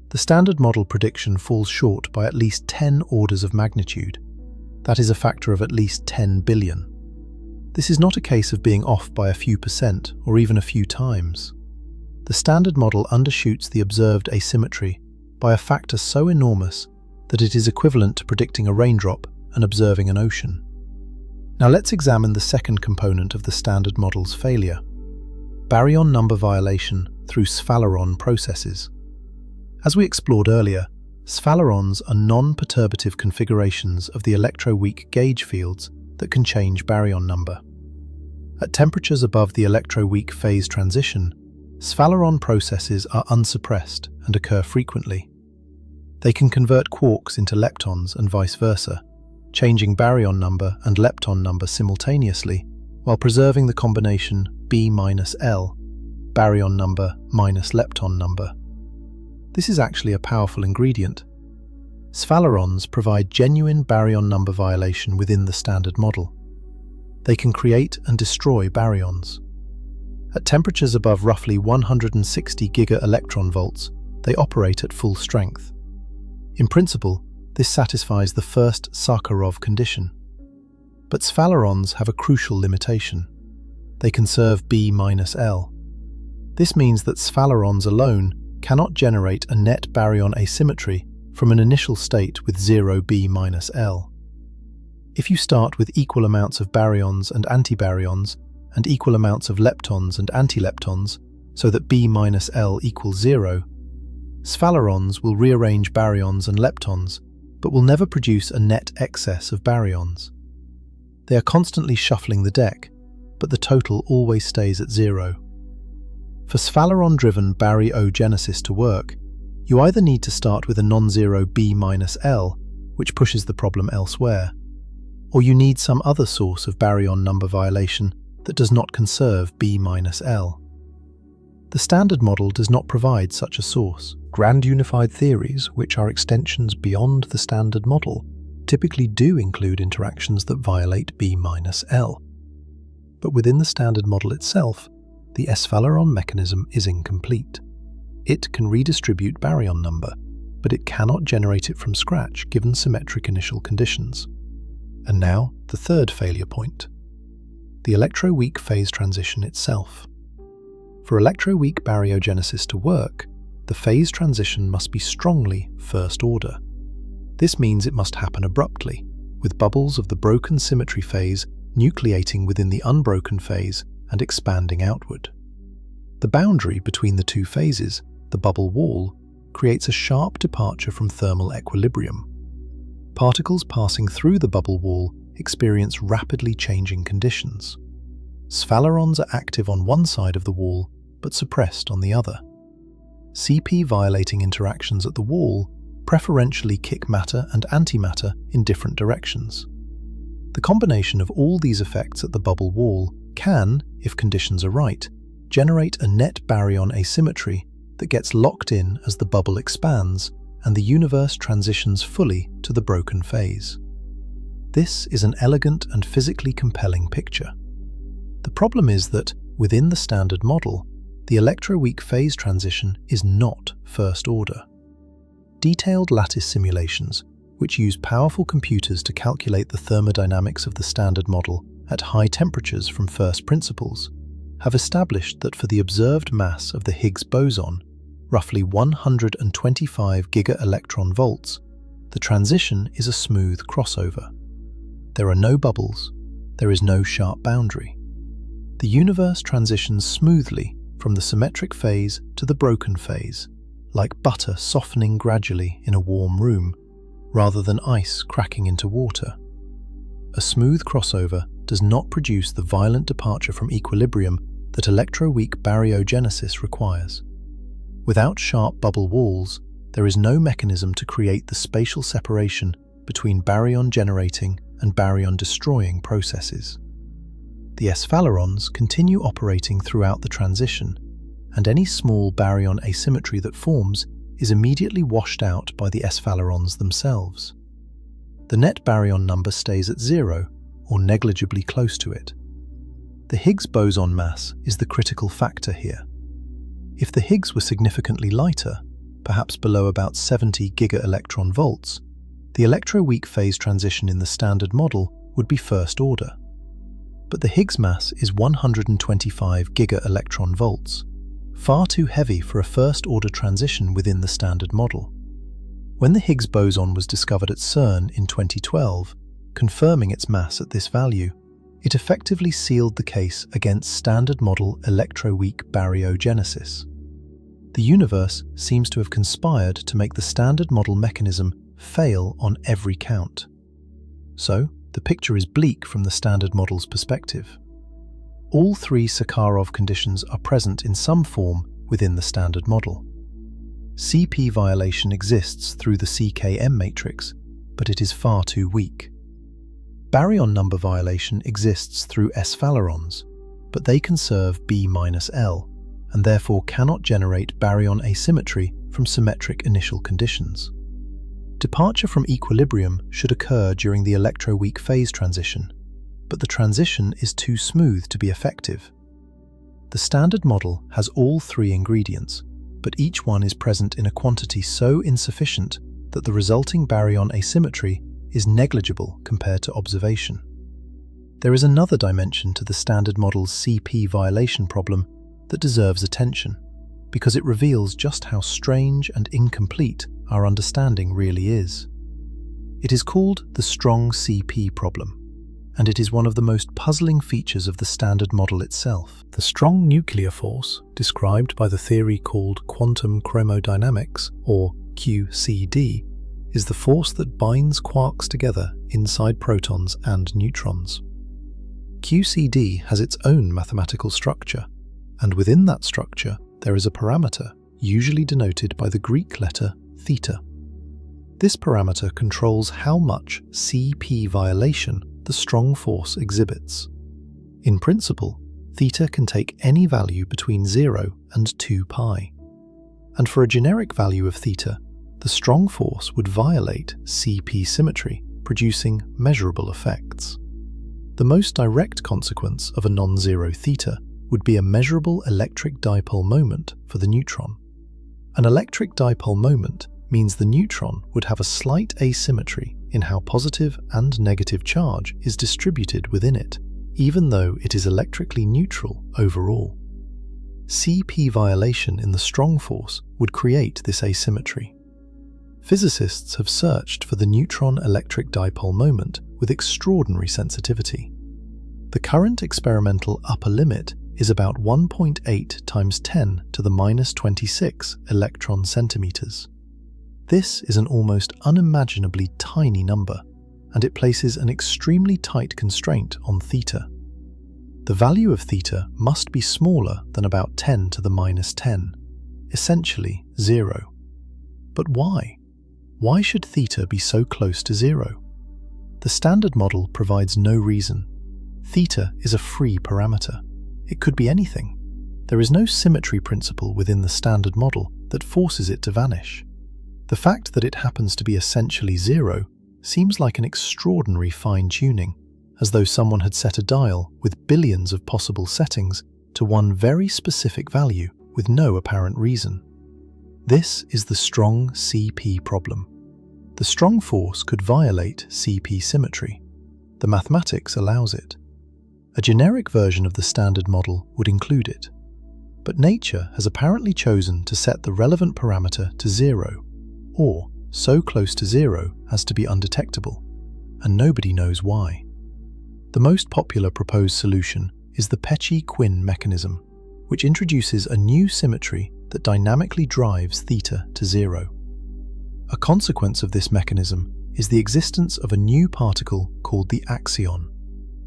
The standard model prediction falls short by at least 10 orders of magnitude. That is a factor of at least 10 billion. This is not a case of being off by a few percent or even a few times. The standard model undershoots the observed asymmetry by a factor so enormous that it is equivalent to predicting a raindrop and observing an ocean. Now let's examine the second component of the standard model's failure: baryon number violation through Sphaleron processes. As we explored earlier, sphalerons are non-perturbative configurations of the electroweak gauge fields that can change baryon number. At temperatures above the electroweak phase transition, Sphaleron processes are unsuppressed and occur frequently. They can convert quarks into leptons and vice versa, changing baryon number and lepton number simultaneously while preserving the combination B-L, baryon number minus lepton number. This is actually a powerful ingredient. Sphalerons provide genuine baryon number violation within the standard model. They can create and destroy baryons. At temperatures above roughly 160 giga-electron volts, they operate at full strength. In principle, this satisfies the first Sakharov condition. But sphalerons have a crucial limitation. They conserve B-L. This means that sphalerons alone cannot generate a net baryon asymmetry from an initial state with 0 B-L. If you start with equal amounts of baryons and antibaryons and equal amounts of leptons and antileptons so that B-L equals 0, sphalerons will rearrange baryons and leptons but will never produce a net excess of baryons. They are constantly shuffling the deck, but the total always stays at 0. For sphaleron-driven baryogenesis to work, you either need to start with a non-zero B-L, which pushes the problem elsewhere, or you need some other source of baryon number violation that does not conserve B-L. The standard model does not provide such a source. Grand unified theories, which are extensions beyond the standard model, typically do include interactions that violate B-L. But within the standard model itself, the sphaleron mechanism is incomplete. It can redistribute baryon number, but it cannot generate it from scratch given symmetric initial conditions. And now, the third failure point. The electroweak phase transition itself. For electroweak baryogenesis to work, the phase transition must be strongly first order. This means it must happen abruptly, with bubbles of the broken symmetry phase nucleating within the unbroken phase and expanding outward. The boundary between the two phases, the bubble wall, creates a sharp departure from thermal equilibrium. Particles passing through the bubble wall experience rapidly changing conditions. Sphalerons are active on one side of the wall, but suppressed on the other. CP-violating interactions at the wall preferentially kick matter and antimatter in different directions. The combination of all these effects at the bubble wall can, if conditions are right, generate a net baryon asymmetry that gets locked in as the bubble expands and the universe transitions fully to the broken phase. This is an elegant and physically compelling picture. The problem is that, within the standard model, the electroweak phase transition is not first order. Detailed lattice simulations, which use powerful computers to calculate the thermodynamics of the standard model at high temperatures from first principles, have established that for the observed mass of the Higgs boson, roughly 125 giga-electron volts, the transition is a smooth crossover. There are no bubbles, there is no sharp boundary. The universe transitions smoothly from the symmetric phase to the broken phase, like butter softening gradually in a warm room, rather than ice cracking into water. A smooth crossover does not produce the violent departure from equilibrium that electroweak baryogenesis requires. Without sharp bubble walls, there is no mechanism to create the spatial separation between baryon-generating and baryon-destroying processes. The sphalerons continue operating throughout the transition, and any small baryon asymmetry that forms is immediately washed out by the sphalerons themselves. The net baryon number stays at 0, or negligibly close to it. The Higgs boson mass is the critical factor here. If the Higgs were significantly lighter, perhaps below about 70 giga-electron volts, the electroweak phase transition in the standard model would be first order. But the Higgs mass is 125 giga-electron volts, far too heavy for a first-order transition within the standard model. When the Higgs boson was discovered at CERN in 2012, confirming its mass at this value, it effectively sealed the case against standard model electroweak baryogenesis. The universe seems to have conspired to make the standard model mechanism fail on every count. So, the picture is bleak from the standard model's perspective. All three Sakharov conditions are present in some form within the standard model. CP violation exists through the CKM matrix, but it is far too weak. Baryon number violation exists through sphalerons, but they conserve B-L, and therefore cannot generate baryon asymmetry from symmetric initial conditions. Departure from equilibrium should occur during the electroweak phase transition, but the transition is too smooth to be effective. The standard model has all three ingredients, but each one is present in a quantity so insufficient that the resulting baryon asymmetry is negligible compared to observation. There is another dimension to the Standard Model's CP violation problem that deserves attention, because it reveals just how strange and incomplete our understanding really is. It is called the strong CP problem, and it is one of the most puzzling features of the Standard Model itself. The strong nuclear force, described by the theory called quantum chromodynamics, or QCD, is the force that binds quarks together inside protons and neutrons. QCD has its own mathematical structure, and within that structure there is a parameter, usually denoted by the Greek letter theta. This parameter controls how much CP violation the strong force exhibits. In principle, theta can take any value between 0 and 2 pi. And for a generic value of theta, the strong force would violate CP symmetry, producing measurable effects. The most direct consequence of a non-zero theta would be a measurable electric dipole moment for the neutron. An electric dipole moment means the neutron would have a slight asymmetry in how positive and negative charge is distributed within it, even though it is electrically neutral overall. CP violation in the strong force would create this asymmetry. Physicists have searched for the neutron electric dipole moment with extraordinary sensitivity. The current experimental upper limit is about 1.8 times 10 to the minus 26 electron centimeters. This is an almost unimaginably tiny number, and it places an extremely tight constraint on theta. The value of theta must be smaller than about 10 to the minus 10, essentially 0. But why? Why should theta be so close to 0? The Standard Model provides no reason. Theta is a free parameter. It could be anything. There is no symmetry principle within the Standard Model that forces it to vanish. The fact that it happens to be essentially 0 seems like an extraordinary fine-tuning, as though someone had set a dial with billions of possible settings to one very specific value with no apparent reason. This is the strong CP problem. The strong force could violate CP symmetry. The mathematics allows it. A generic version of the Standard Model would include it. But nature has apparently chosen to set the relevant parameter to 0, or so close to 0 as to be undetectable, and nobody knows why. The most popular proposed solution is the Peccei-Quinn mechanism, which introduces a new symmetry that dynamically drives theta to 0. A consequence of this mechanism is the existence of a new particle called the axion,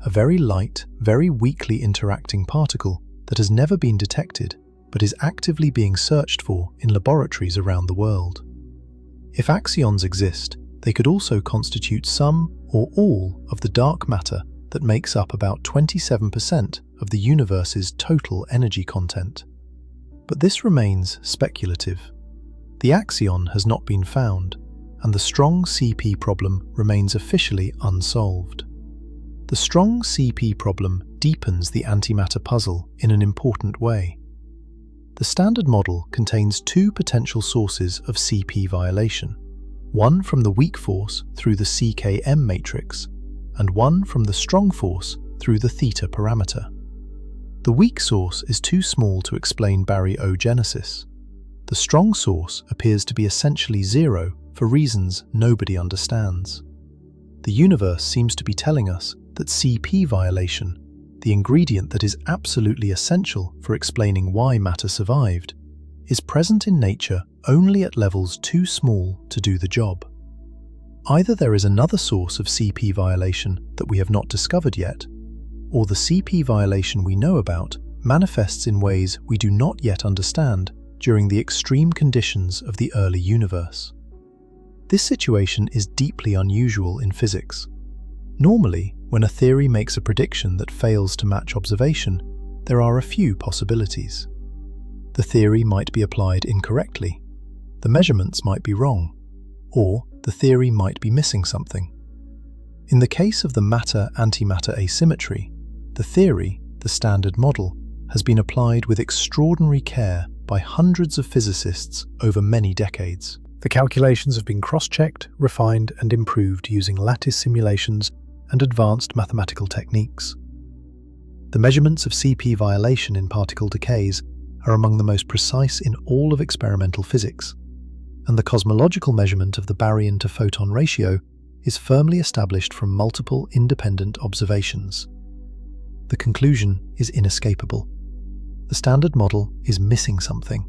a very light, very weakly interacting particle that has never been detected but is actively being searched for in laboratories around the world. If axions exist, they could also constitute some or all of the dark matter that makes up about 27% of the universe's total energy content. But this remains speculative. The axion has not been found, and the strong CP problem remains officially unsolved. The strong CP problem deepens the antimatter puzzle in an important way. The Standard Model contains two potential sources of CP violation, one from the weak force through the CKM matrix, and one from the strong force through the theta parameter. The weak source is too small to explain baryogenesis. The strong source appears to be essentially 0 for reasons nobody understands. The universe seems to be telling us that CP violation, the ingredient that is absolutely essential for explaining why matter survived, is present in nature only at levels too small to do the job. Either there is another source of CP violation that we have not discovered yet, or the CP violation we know about manifests in ways we do not yet understand during the extreme conditions of the early universe. This situation is deeply unusual in physics. Normally, when a theory makes a prediction that fails to match observation, there are a few possibilities. The theory might be applied incorrectly, the measurements might be wrong, or the theory might be missing something. In the case of the matter-antimatter asymmetry, the theory, the Standard Model, has been applied with extraordinary care by hundreds of physicists over many decades. The calculations have been cross-checked, refined, and improved using lattice simulations and advanced mathematical techniques. The measurements of CP violation in particle decays are among the most precise in all of experimental physics, and the cosmological measurement of the baryon to photon ratio is firmly established from multiple independent observations. The conclusion is inescapable. The standard model is missing something.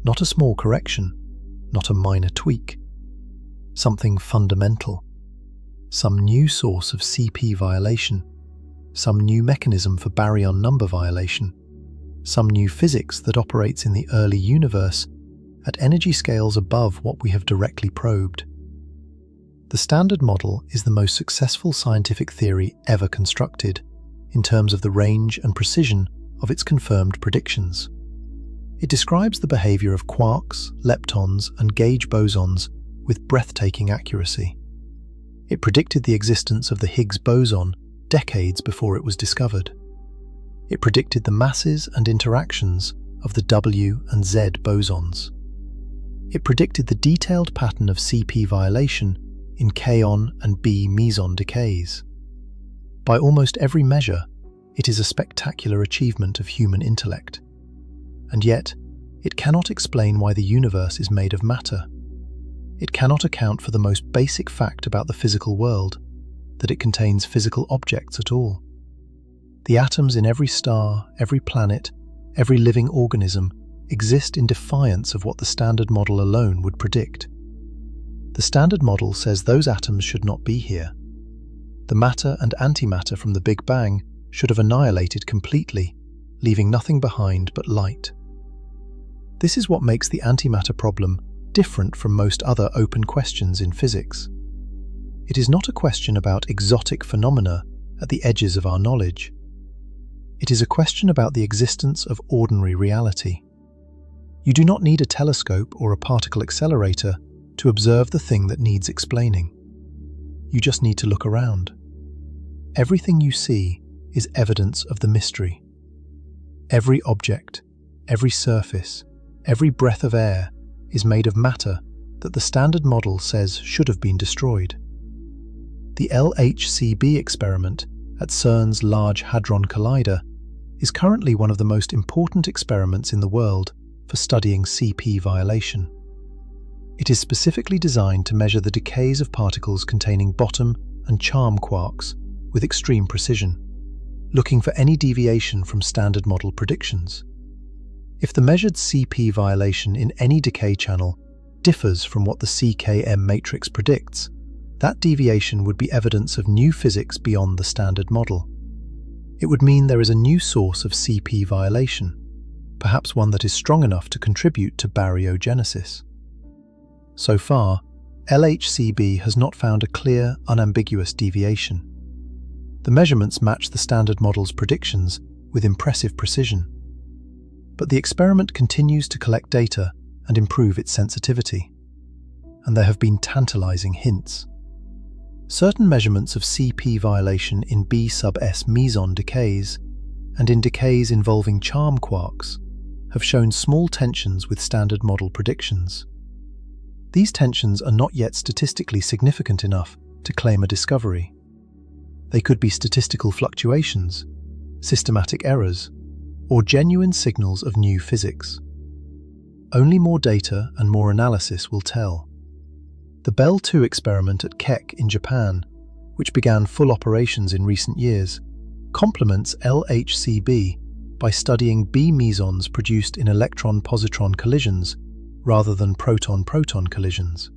Not a small correction, not a minor tweak. Something fundamental. Some new source of CP violation. Some new mechanism for baryon number violation. Some new physics that operates in the early universe at energy scales above what we have directly probed. The standard model is the most successful scientific theory ever constructed in terms of the range and precision of its confirmed predictions. It describes the behavior of quarks, leptons, and gauge bosons with breathtaking accuracy. It predicted the existence of the Higgs boson decades before it was discovered. It predicted the masses and interactions of the W and Z bosons. It predicted the detailed pattern of CP violation in kaon and B meson decays. By almost every measure, it is a spectacular achievement of human intellect. And yet, it cannot explain why the universe is made of matter. It cannot account for the most basic fact about the physical world, that it contains physical objects at all. The atoms in every star, every planet, every living organism exist in defiance of what the standard model alone would predict. The standard model says those atoms should not be here. The matter and antimatter from the Big Bang should have annihilated completely, leaving nothing behind but light. This is what makes the antimatter problem different from most other open questions in physics. It is not a question about exotic phenomena at the edges of our knowledge. It is a question about the existence of ordinary reality. You do not need a telescope or a particle accelerator to observe the thing that needs explaining. You just need to look around. Everything you see is evidence of the mystery. Every object, every surface, every breath of air is made of matter that the standard model says should have been destroyed. The LHCb experiment at CERN's Large Hadron Collider is currently one of the most important experiments in the world for studying CP violation. It is specifically designed to measure the decays of particles containing bottom and charm quarks with extreme precision, looking for any deviation from standard model predictions. If the measured CP violation in any decay channel differs from what the CKM matrix predicts, that deviation would be evidence of new physics beyond the standard model. It would mean there is a new source of CP violation, perhaps one that is strong enough to contribute to baryogenesis. So far, LHCb has not found a clear, unambiguous deviation. The measurements match the standard model's predictions with impressive precision. But the experiment continues to collect data and improve its sensitivity. And there have been tantalizing hints. Certain measurements of CP violation in B sub S meson decays and in decays involving charm quarks have shown small tensions with standard model predictions. These tensions are not yet statistically significant enough to claim a discovery. They could be statistical fluctuations, systematic errors, or genuine signals of new physics. Only more data and more analysis will tell. The Bell 2 experiment at Keck in Japan, which began full operations in recent years, complements LHCb by studying B mesons produced in electron-positron collisions rather than proton-proton collisions.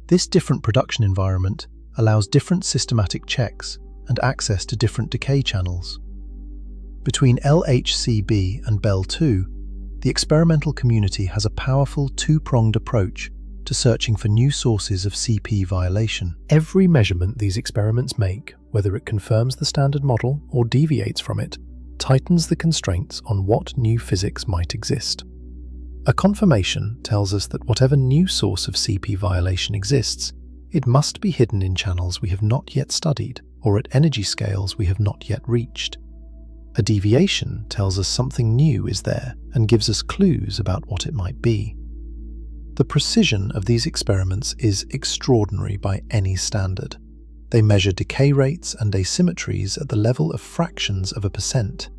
This different production environment allows different systematic checks and access to different decay channels. Between LHCb and Bell 2, the experimental community has a powerful two-pronged approach to searching for new sources of CP violation. Every measurement these experiments make, whether it confirms the standard model or deviates from it, tightens the constraints on what new physics might exist. A confirmation tells us that whatever new source of CP violation exists, it must be hidden in channels we have not yet studied or at energy scales we have not yet reached. A deviation tells us something new is there and gives us clues about what it might be. The precision of these experiments is extraordinary by any standard. They measure decay rates and asymmetries at the level of fractions of a percent.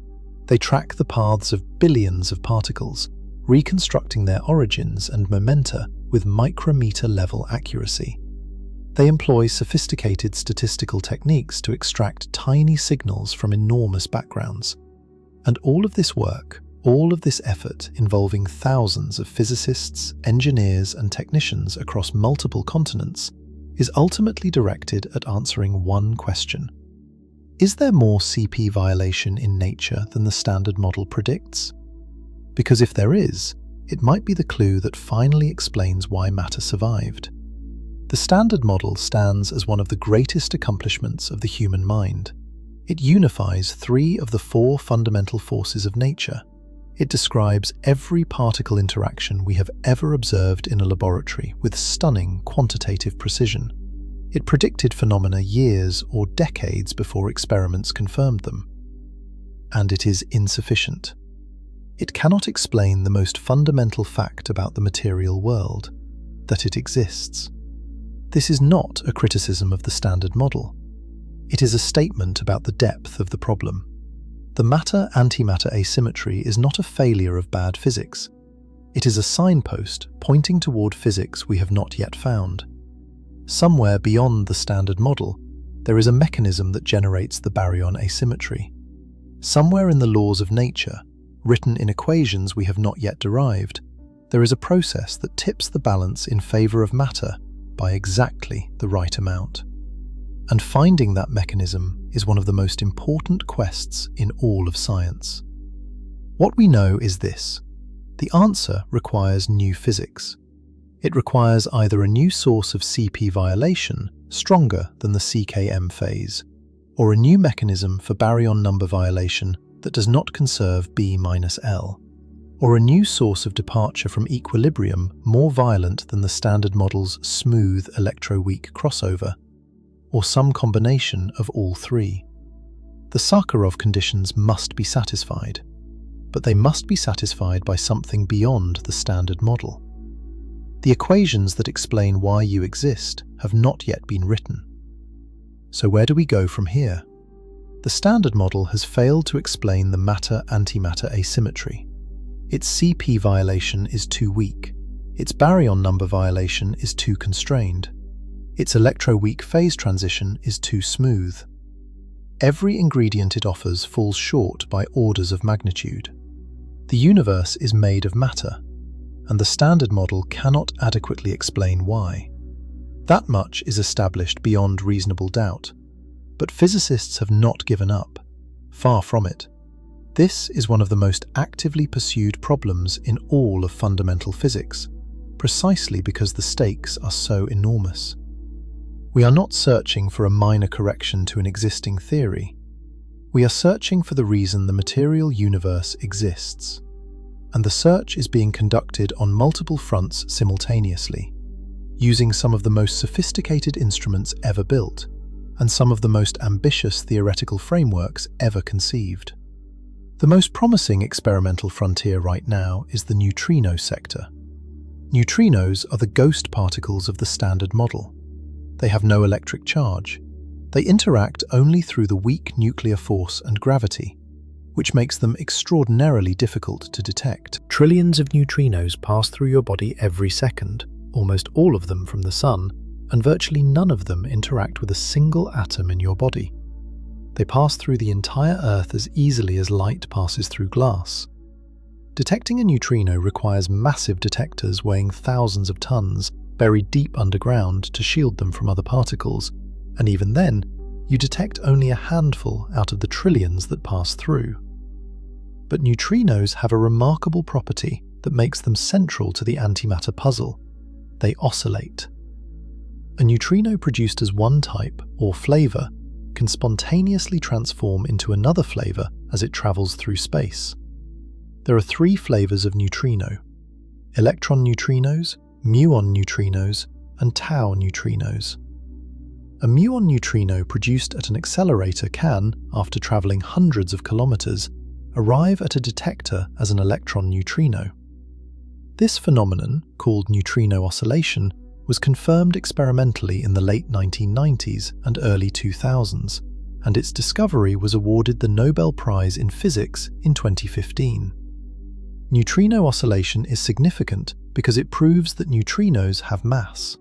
They track the paths of billions of particles, reconstructing their origins and momenta with micrometer-level accuracy. They employ sophisticated statistical techniques to extract tiny signals from enormous backgrounds. And all of this work, all of this effort involving thousands of physicists, engineers, and technicians across multiple continents is ultimately directed at answering one question. Is there more CP violation in nature than the standard model predicts? Because if there is, it might be the clue that finally explains why matter survived. The standard model stands as one of the greatest accomplishments of the human mind. It unifies 3 of the 4 fundamental forces of nature. It describes every particle interaction we have ever observed in a laboratory with stunning quantitative precision. It predicted phenomena years or decades before experiments confirmed them. And it is insufficient. It cannot explain the most fundamental fact about the material world, that it exists. This is not a criticism of the standard model. It is a statement about the depth of the problem. The matter-antimatter asymmetry is not a failure of bad physics. It is a signpost pointing toward physics we have not yet found. Somewhere beyond the standard model, there is a mechanism that generates the baryon asymmetry. Somewhere in the laws of nature, written in equations we have not yet derived, there is a process that tips the balance in favor of matter by exactly the right amount. And finding that mechanism is one of the most important quests in all of science. What we know is this: the answer requires new physics. It requires either a new source of CP violation stronger than the CKM phase, or a new mechanism for baryon number violation that does not conserve B-L, or a new source of departure from equilibrium more violent than the standard model's smooth electroweak crossover, or some combination of all 3. The Sakharov conditions must be satisfied, but they must be satisfied by something beyond the standard model. The equations that explain why you exist have not yet been written. So where do we go from here? The standard model has failed to explain the matter-antimatter asymmetry. Its CP violation is too weak. Its baryon number violation is too constrained. Its electroweak phase transition is too smooth. Every ingredient it offers falls short by orders of magnitude. The universe is made of matter, and the standard model cannot adequately explain why. That much is established beyond reasonable doubt. But physicists have not given up. Far from it. This is one of the most actively pursued problems in all of fundamental physics, precisely because the stakes are so enormous. We are not searching for a minor correction to an existing theory. We are searching for the reason the material universe exists. And the search is being conducted on multiple fronts simultaneously, using some of the most sophisticated instruments ever built, and some of the most ambitious theoretical frameworks ever conceived. The most promising experimental frontier right now is the neutrino sector. Neutrinos are the ghost particles of the standard model. They have no electric charge. They interact only through the weak nuclear force and gravity, which makes them extraordinarily difficult to detect. Trillions of neutrinos pass through your body every second, almost all of them from the sun, and virtually none of them interact with a single atom in your body. They pass through the entire Earth as easily as light passes through glass. Detecting a neutrino requires massive detectors weighing thousands of tons, buried deep underground to shield them from other particles, and even then, you detect only a handful out of the trillions that pass through. But neutrinos have a remarkable property that makes them central to the antimatter puzzle. They oscillate. A neutrino produced as one type, or flavor, can spontaneously transform into another flavor as it travels through space. There are 3 flavors of neutrino: electron neutrinos, muon neutrinos, and tau neutrinos. A muon neutrino produced at an accelerator can, after traveling hundreds of kilometers, arrive at a detector as an electron neutrino. This phenomenon, called neutrino oscillation, was confirmed experimentally in the late 1990s and early 2000s, and its discovery was awarded the Nobel Prize in Physics in 2015. Neutrino oscillation is significant because it proves that neutrinos have mass.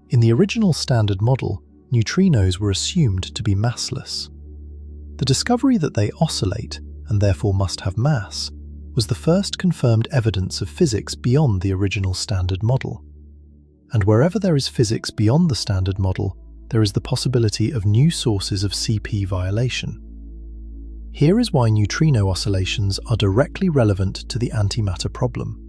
In the original Standard Model, neutrinos were assumed to be massless. The discovery that they oscillate, and therefore must have mass, was the first confirmed evidence of physics beyond the original Standard Model. And wherever there is physics beyond the Standard Model, there is the possibility of new sources of CP violation. Here is why neutrino oscillations are directly relevant to the antimatter problem.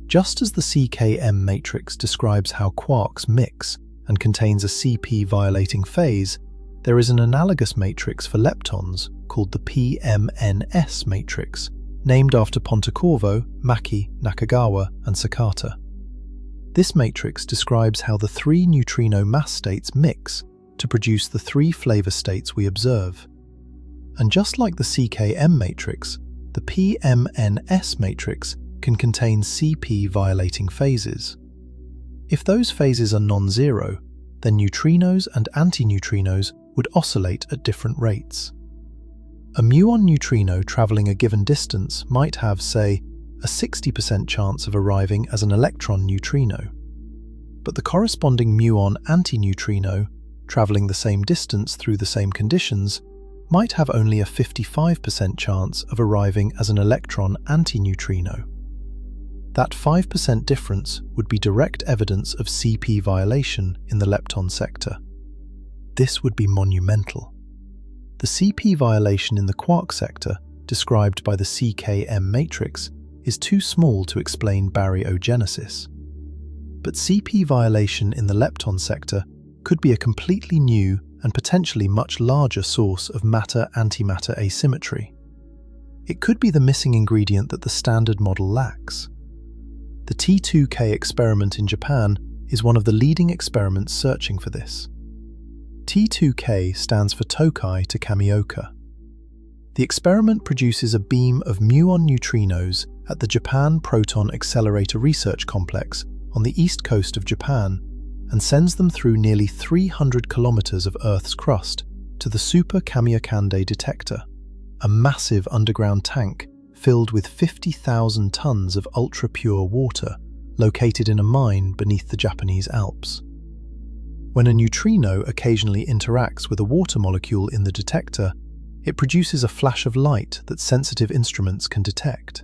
Just as the CKM matrix describes how quarks mix and contains a CP violating phase, there is an analogous matrix for leptons called the PMNS matrix, named after Pontecorvo, Maki, Nakagawa, and Sakata. This matrix describes how the three neutrino mass states mix to produce the three flavor states we observe. And just like the CKM matrix, the PMNS matrix can contain CP violating phases. If those phases are non-zero, then neutrinos and antineutrinos would oscillate at different rates. A muon neutrino traveling a given distance might have, say, a 60% chance of arriving as an electron neutrino. But the corresponding muon antineutrino, traveling the same distance through the same conditions, might have only a 55% chance of arriving as an electron antineutrino. That 5% difference would be direct evidence of CP violation in the lepton sector. This would be monumental. The CP violation in the quark sector, described by the CKM matrix, is too small to explain baryogenesis. But CP violation in the lepton sector could be a completely new and potentially much larger source of matter-antimatter asymmetry. It could be the missing ingredient that the Standard Model lacks. The T2K experiment in Japan is one of the leading experiments searching for this. T2K stands for Tokai to Kamioka. The experiment produces a beam of muon neutrinos at the Japan Proton Accelerator Research Complex on the east coast of Japan and sends them through nearly 300 kilometers of Earth's crust to the Super Kamiokande detector, a massive underground tank filled with 50,000 tons of ultra-pure water located in a mine beneath the Japanese Alps. When a neutrino occasionally interacts with a water molecule in the detector, it produces a flash of light that sensitive instruments can detect.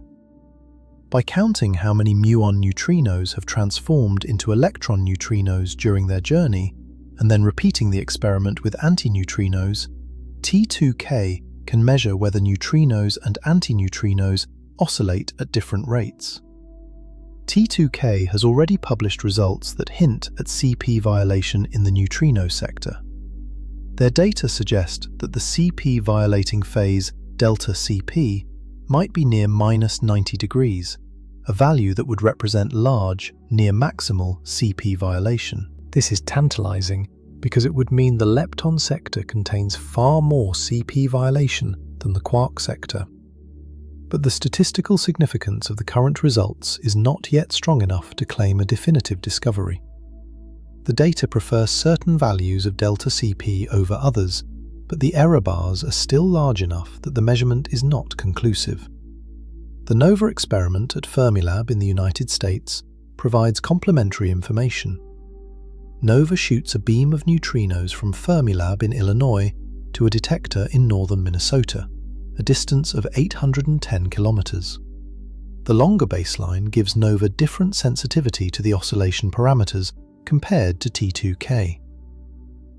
By counting how many muon neutrinos have transformed into electron neutrinos during their journey, and then repeating the experiment with antineutrinos, T2K can measure whether neutrinos and antineutrinos oscillate at different rates. T2K has already published results that hint at CP violation in the neutrino sector. Their data suggest that the CP violating phase delta CP might be near -90 degrees, a value that would represent large, near maximal CP violation. This is tantalizing because it would mean the lepton sector contains far more CP violation than the quark sector. But the statistical significance of the current results is not yet strong enough to claim a definitive discovery. The data prefer certain values of delta CP over others, but the error bars are still large enough that the measurement is not conclusive. The NOVA experiment at Fermilab in the United States provides complementary information. NOVA shoots a beam of neutrinos from Fermilab in Illinois to a detector in northern Minnesota, a distance of 810 kilometers. The longer baseline gives NOVA different sensitivity to the oscillation parameters compared to T2K.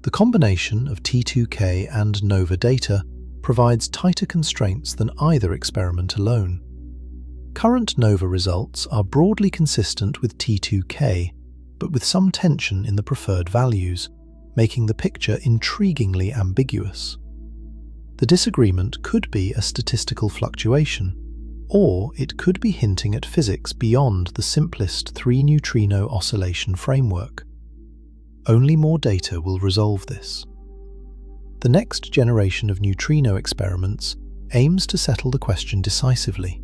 The combination of T2K and NOVA data provides tighter constraints than either experiment alone. Current NOVA results are broadly consistent with T2K, but with some tension in the preferred values, making the picture intriguingly ambiguous. The disagreement could be a statistical fluctuation, or it could be hinting at physics beyond the simplest three-neutrino oscillation framework. Only more data will resolve this. The next generation of neutrino experiments aims to settle the question decisively.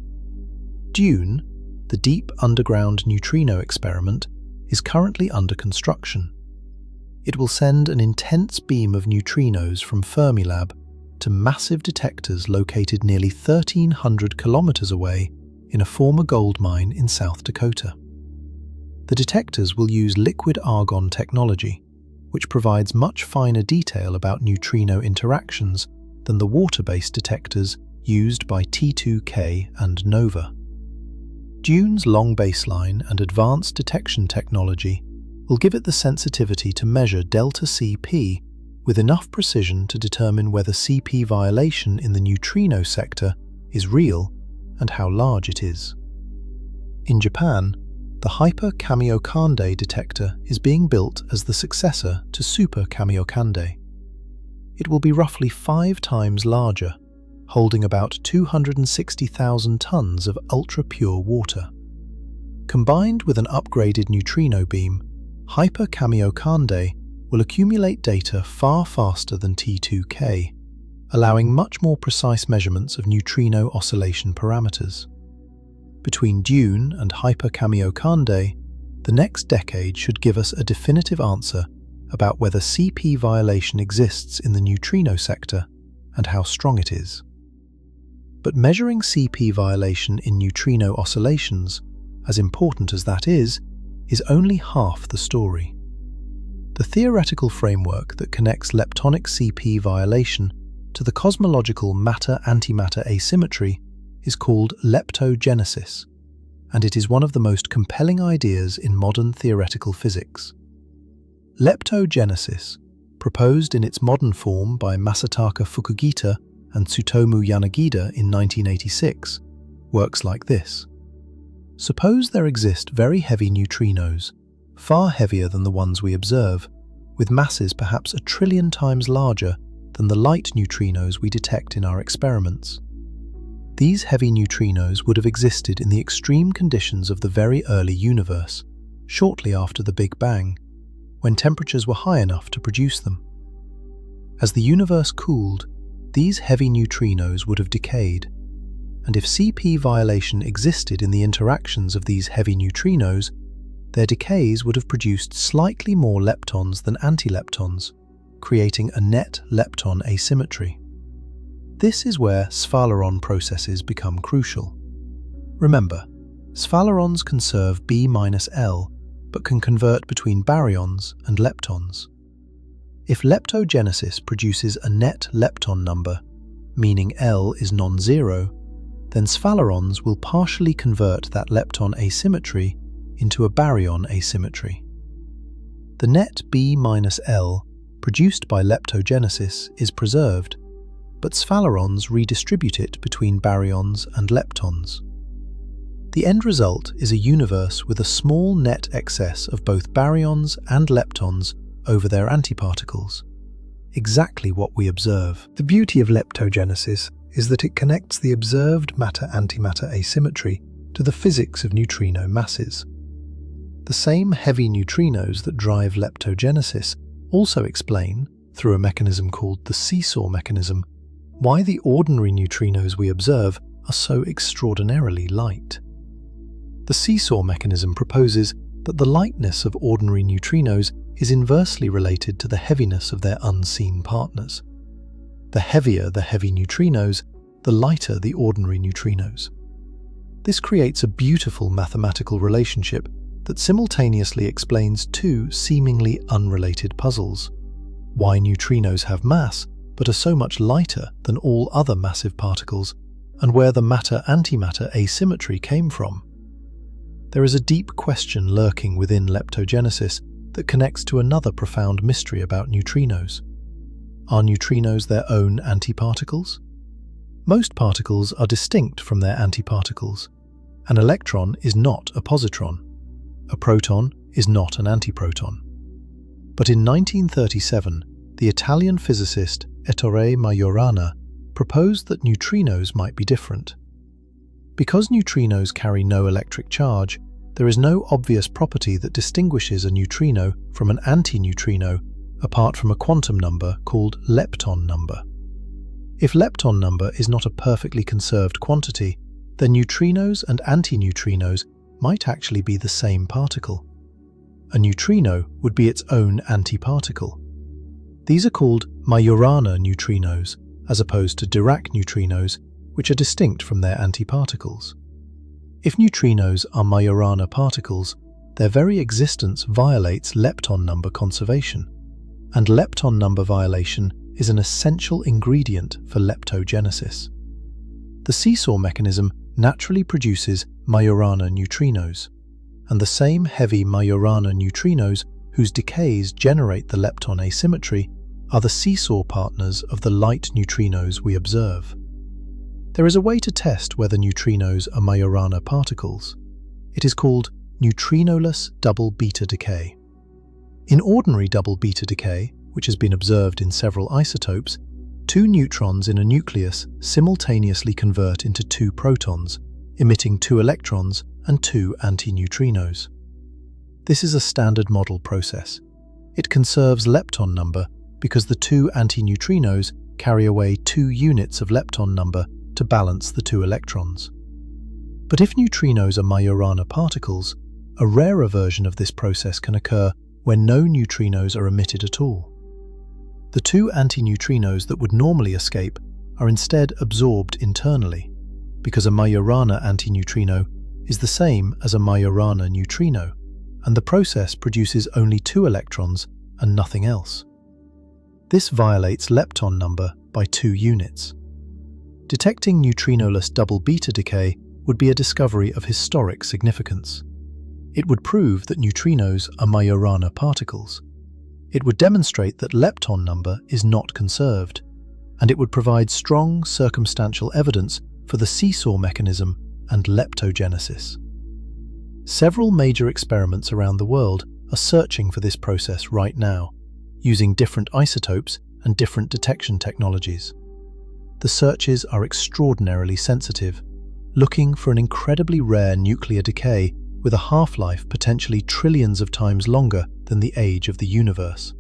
DUNE, the Deep Underground Neutrino Experiment, is currently under construction. It will send an intense beam of neutrinos from Fermilab to massive detectors located nearly 1,300 kilometers away in a former gold mine in South Dakota. The detectors will use liquid argon technology, which provides much finer detail about neutrino interactions than the water-based detectors used by T2K and NOVA. DUNE's long baseline and advanced detection technology will give it the sensitivity to measure delta Cp with enough precision to determine whether Cp violation in the neutrino sector is real and how large it is. In Japan, the Hyper Kamiokande detector is being built as the successor to Super Kamiokande. It will be roughly 5 times larger, holding about 260,000 tons of ultra-pure water. Combined with an upgraded neutrino beam, Hyper Kamiokande will accumulate data far faster than T2K, allowing much more precise measurements of neutrino oscillation parameters. Between DUNE and Hyper Kamiokande, the next decade should give us a definitive answer about whether Cp violation exists in the neutrino sector and how strong it is. But measuring Cp violation in neutrino oscillations, as important as that is only half the story. The theoretical framework that connects leptonic Cp violation to the cosmological matter-antimatter asymmetry is called leptogenesis, and it is one of the most compelling ideas in modern theoretical physics. Leptogenesis, proposed in its modern form by Masataka Fukugita and Tsutomu Yanagida in 1986, works like this. Suppose there exist very heavy neutrinos, far heavier than the ones we observe, with masses perhaps 1 trillion times larger than the light neutrinos we detect in our experiments. These heavy neutrinos would have existed in the extreme conditions of the very early universe, shortly after the Big Bang, when temperatures were high enough to produce them. As the universe cooled, these heavy neutrinos would have decayed, and if Cp violation existed in the interactions of these heavy neutrinos, their decays would have produced slightly more leptons than antileptons, creating a net lepton asymmetry. This is where Sphaleron processes become crucial. Remember, sphalerons conserve B-L, but can convert between baryons and leptons. If leptogenesis produces a net lepton number, meaning L is non-zero, then sphalerons will partially convert that lepton asymmetry into a baryon asymmetry. The net B-L produced by leptogenesis is preserved, but sphalerons redistribute it between baryons and leptons. The end result is a universe with a small net excess of both baryons and leptons over their antiparticles, exactly what we observe. The beauty of leptogenesis is that it connects the observed matter-antimatter asymmetry to the physics of neutrino masses. The same heavy neutrinos that drive leptogenesis also explain, through a mechanism called the seesaw mechanism, why the ordinary neutrinos we observe are so extraordinarily light. The seesaw mechanism proposes that the lightness of ordinary neutrinos is inversely related to the heaviness of their unseen partners. The heavier the heavy neutrinos, the lighter the ordinary neutrinos. This creates a beautiful mathematical relationship that simultaneously explains 2 seemingly unrelated puzzles: why neutrinos have mass but are so much lighter than all other massive particles, and where the matter-antimatter asymmetry came from. There is a deep question lurking within leptogenesis that connects to another profound mystery about neutrinos. Are neutrinos their own antiparticles? Most particles are distinct from their antiparticles. An electron is not a positron. A proton is not an antiproton. But in 1937, the Italian physicist Ettore Majorana proposed that neutrinos might be different. Because neutrinos carry no electric charge, there is no obvious property that distinguishes a neutrino from an antineutrino apart from a quantum number called lepton number. If lepton number is not a perfectly conserved quantity, then neutrinos and antineutrinos might actually be the same particle. A neutrino would be its own antiparticle. These are called Majorana neutrinos, as opposed to Dirac neutrinos, which are distinct from their antiparticles. If neutrinos are Majorana particles, their very existence violates lepton number conservation, and lepton number violation is an essential ingredient for leptogenesis. The seesaw mechanism naturally produces Majorana neutrinos, and the same heavy Majorana neutrinos whose decays generate the lepton asymmetry are the seesaw partners of the light neutrinos we observe. There is a way to test whether neutrinos are Majorana particles. It is called neutrinoless double beta decay. In ordinary double beta decay, which has been observed in several isotopes, two neutrons in a nucleus simultaneously convert into two protons, emitting two electrons and two antineutrinos. This is a standard model process. It conserves lepton number because the two antineutrinos carry away 2 units of lepton number to balance the 2 electrons. But if neutrinos are Majorana particles, a rarer version of this process can occur when no neutrinos are emitted at all. The 2 antineutrinos that would normally escape are instead absorbed internally, because a Majorana antineutrino is the same as a Majorana neutrino, and the process produces only 2 electrons and nothing else. This violates lepton number by 2 units. Detecting neutrinoless double beta decay would be a discovery of historic significance. It would prove that neutrinos are Majorana particles. It would demonstrate that lepton number is not conserved, and it would provide strong circumstantial evidence for the seesaw mechanism and leptogenesis. Several major experiments around the world are searching for this process right now, using different isotopes and different detection technologies. The searches are extraordinarily sensitive, looking for an incredibly rare nuclear decay with a half-life potentially trillions of times longer than the age of the universe.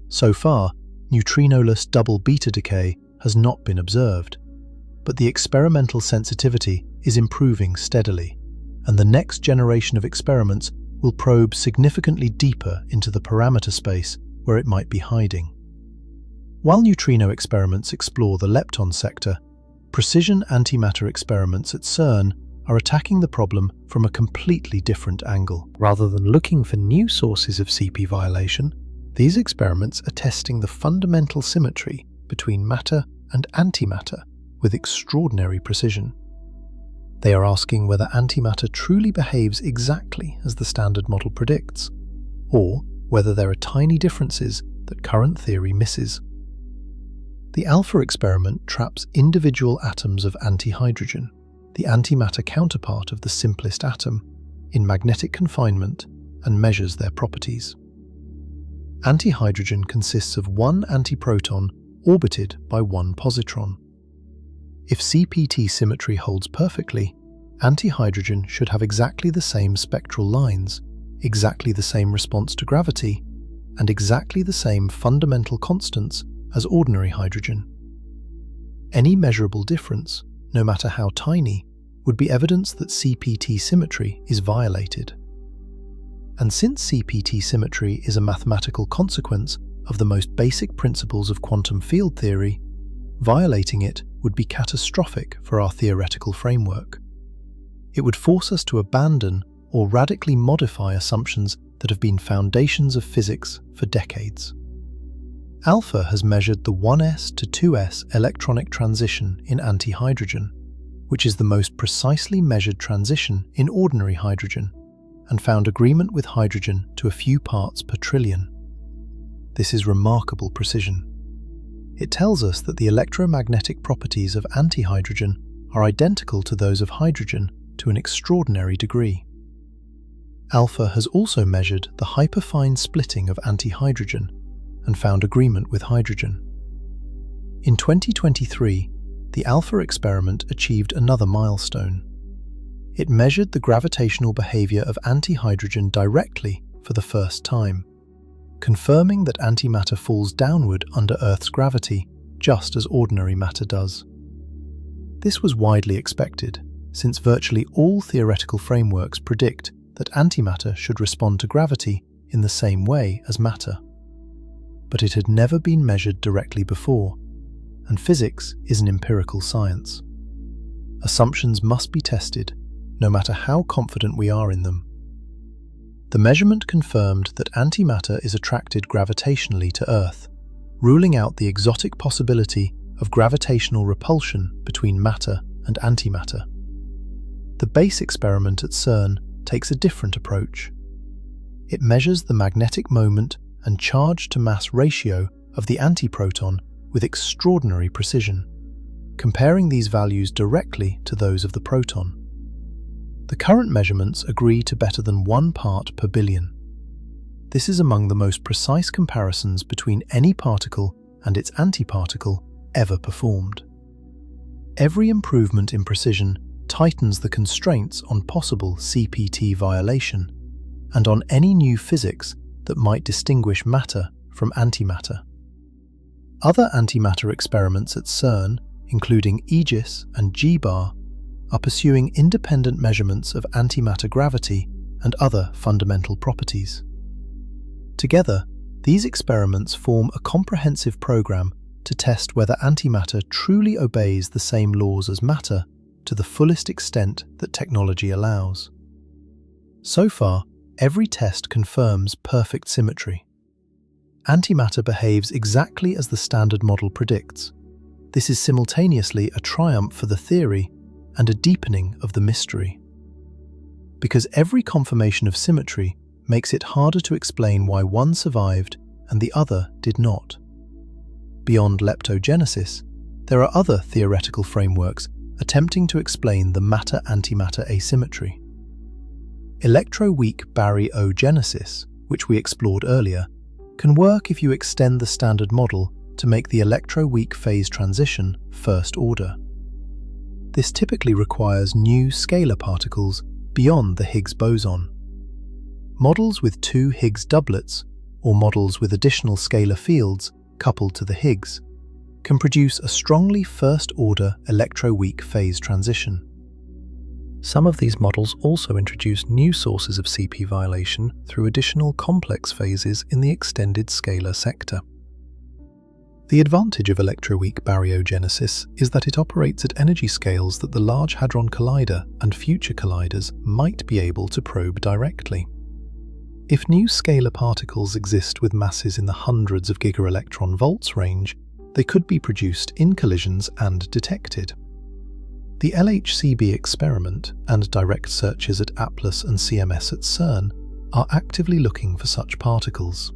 So far, neutrinoless double beta decay has not been observed, but the experimental sensitivity is improving steadily, and the next generation of experiments will probe significantly deeper into the parameter space where it might be hiding. While neutrino experiments explore the lepton sector, precision antimatter experiments at CERN are attacking the problem from a completely different angle. Rather than looking for new sources of CP violation, these experiments are testing the fundamental symmetry between matter and antimatter with extraordinary precision. They are asking whether antimatter truly behaves exactly as the standard model predicts, or whether there are tiny differences that current theory misses. The alpha experiment traps individual atoms of antihydrogen, the antimatter counterpart of the simplest atom, in magnetic confinement and measures their properties. Antihydrogen consists of one antiproton orbited by one positron. If CPT symmetry holds perfectly, antihydrogen should have exactly the same spectral lines, exactly the same response to gravity, and exactly the same fundamental constants as ordinary hydrogen. Any measurable difference, no matter how tiny, would be evidence that CPT symmetry is violated. And since CPT symmetry is a mathematical consequence of the most basic principles of quantum field theory, violating it would be catastrophic for our theoretical framework. It would force us to abandon or radically modify assumptions that have been foundations of physics for decades. Alpha has measured the 1s to 2s electronic transition in antihydrogen, which is the most precisely measured transition in ordinary hydrogen, and found agreement with hydrogen to a few parts per trillion. This is remarkable precision. It tells us that the electromagnetic properties of antihydrogen are identical to those of hydrogen to an extraordinary degree. Alpha has also measured the hyperfine splitting of antihydrogen and found agreement with hydrogen. In 2023, the Alpha experiment achieved another milestone. It measured the gravitational behavior of antihydrogen directly for the first time, confirming that antimatter falls downward under Earth's gravity just as ordinary matter does. This was widely expected, since virtually all theoretical frameworks predict that antimatter should respond to gravity in the same way as matter. But it had never been measured directly before, and physics is an empirical science. Assumptions must be tested, no matter how confident we are in them. The measurement confirmed that antimatter is attracted gravitationally to Earth, ruling out the exotic possibility of gravitational repulsion between matter and antimatter. The base experiment at CERN takes a different approach. It measures the magnetic moment and charge-to-mass ratio of the antiproton with extraordinary precision, comparing these values directly to those of the proton. The current measurements agree to better than 1 part per billion. This is among the most precise comparisons between any particle and its antiparticle ever performed. Every improvement in precision tightens the constraints on possible CPT violation and on any new physics that might distinguish matter from antimatter. Other antimatter experiments at CERN, including AEGIS and G-bar, are pursuing independent measurements of antimatter gravity and other fundamental properties. Together, these experiments form a comprehensive program to test whether antimatter truly obeys the same laws as matter to the fullest extent that technology allows. So far, every test confirms perfect symmetry. Antimatter behaves exactly as the standard model predicts. This is simultaneously a triumph for the theory and a deepening of the mystery. Because every confirmation of symmetry makes it harder to explain why one survived and the other did not. Beyond leptogenesis, there are other theoretical frameworks attempting to explain the matter-antimatter asymmetry. Electroweak baryogenesis, which we explored earlier, can work if you extend the standard model to make the electroweak phase transition first order. This typically requires new scalar particles beyond the Higgs boson. Models with 2 Higgs doublets, or models with additional scalar fields coupled to the Higgs, can produce a strongly first-order electroweak phase transition. Some of these models also introduce new sources of CP violation through additional complex phases in the extended scalar sector. The advantage of electroweak baryogenesis is that it operates at energy scales that the Large Hadron Collider and future colliders might be able to probe directly. If new scalar particles exist with masses in the hundreds of gigaelectron volts range, they could be produced in collisions and detected. The LHCb experiment and direct searches at APLUS and CMS at CERN are actively looking for such particles.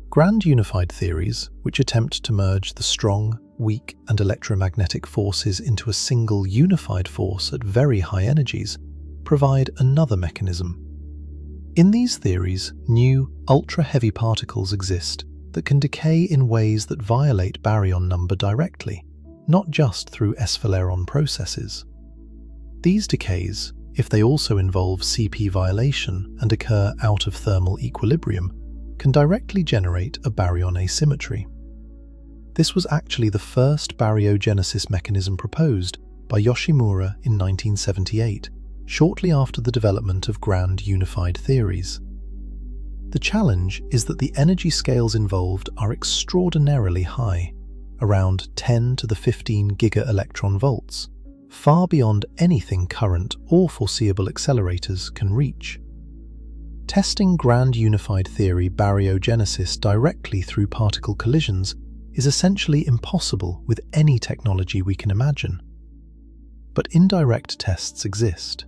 Grand unified theories, which attempt to merge the strong, weak, and electromagnetic forces into a single unified force at very high energies, provide another mechanism. In these theories, new, ultra-heavy particles exist that can decay in ways that violate baryon number directly, not just through S-Phaleron processes. These decays, if they also involve CP violation and occur out of thermal equilibrium, can directly generate a baryon asymmetry. This was actually the first baryogenesis mechanism proposed by Yoshimura in 1978, shortly after the development of grand unified theories. The challenge is that the energy scales involved are extraordinarily high, around 10 to the 15 gigaelectron volts, far beyond anything current or foreseeable accelerators can reach. Testing grand unified theory baryogenesis directly through particle collisions is essentially impossible with any technology we can imagine. But indirect tests exist.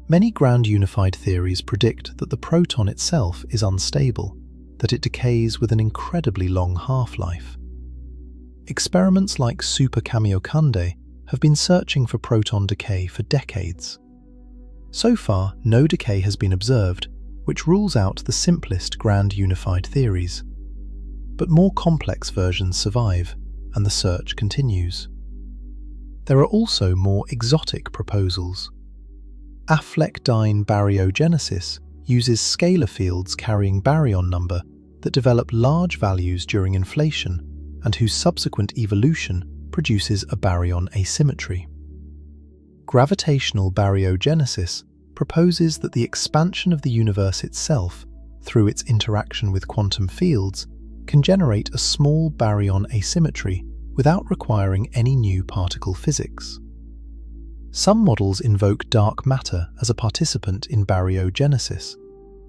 Many grand unified theories predict that the proton itself is unstable, that it decays with an incredibly long half-life. Experiments like Super Kamiokande have been searching for proton decay for decades. So far, no decay has been observed, which rules out the simplest grand unified theories. But more complex versions survive, and the search continues. There are also more exotic proposals. Afflectine baryogenesis uses scalar fields carrying baryon number that develop large values during inflation and whose subsequent evolution produces a baryon asymmetry. Gravitational baryogenesis proposes that the expansion of the universe itself, through its interaction with quantum fields, can generate a small baryon asymmetry without requiring any new particle physics. Some models invoke dark matter as a participant in baryogenesis,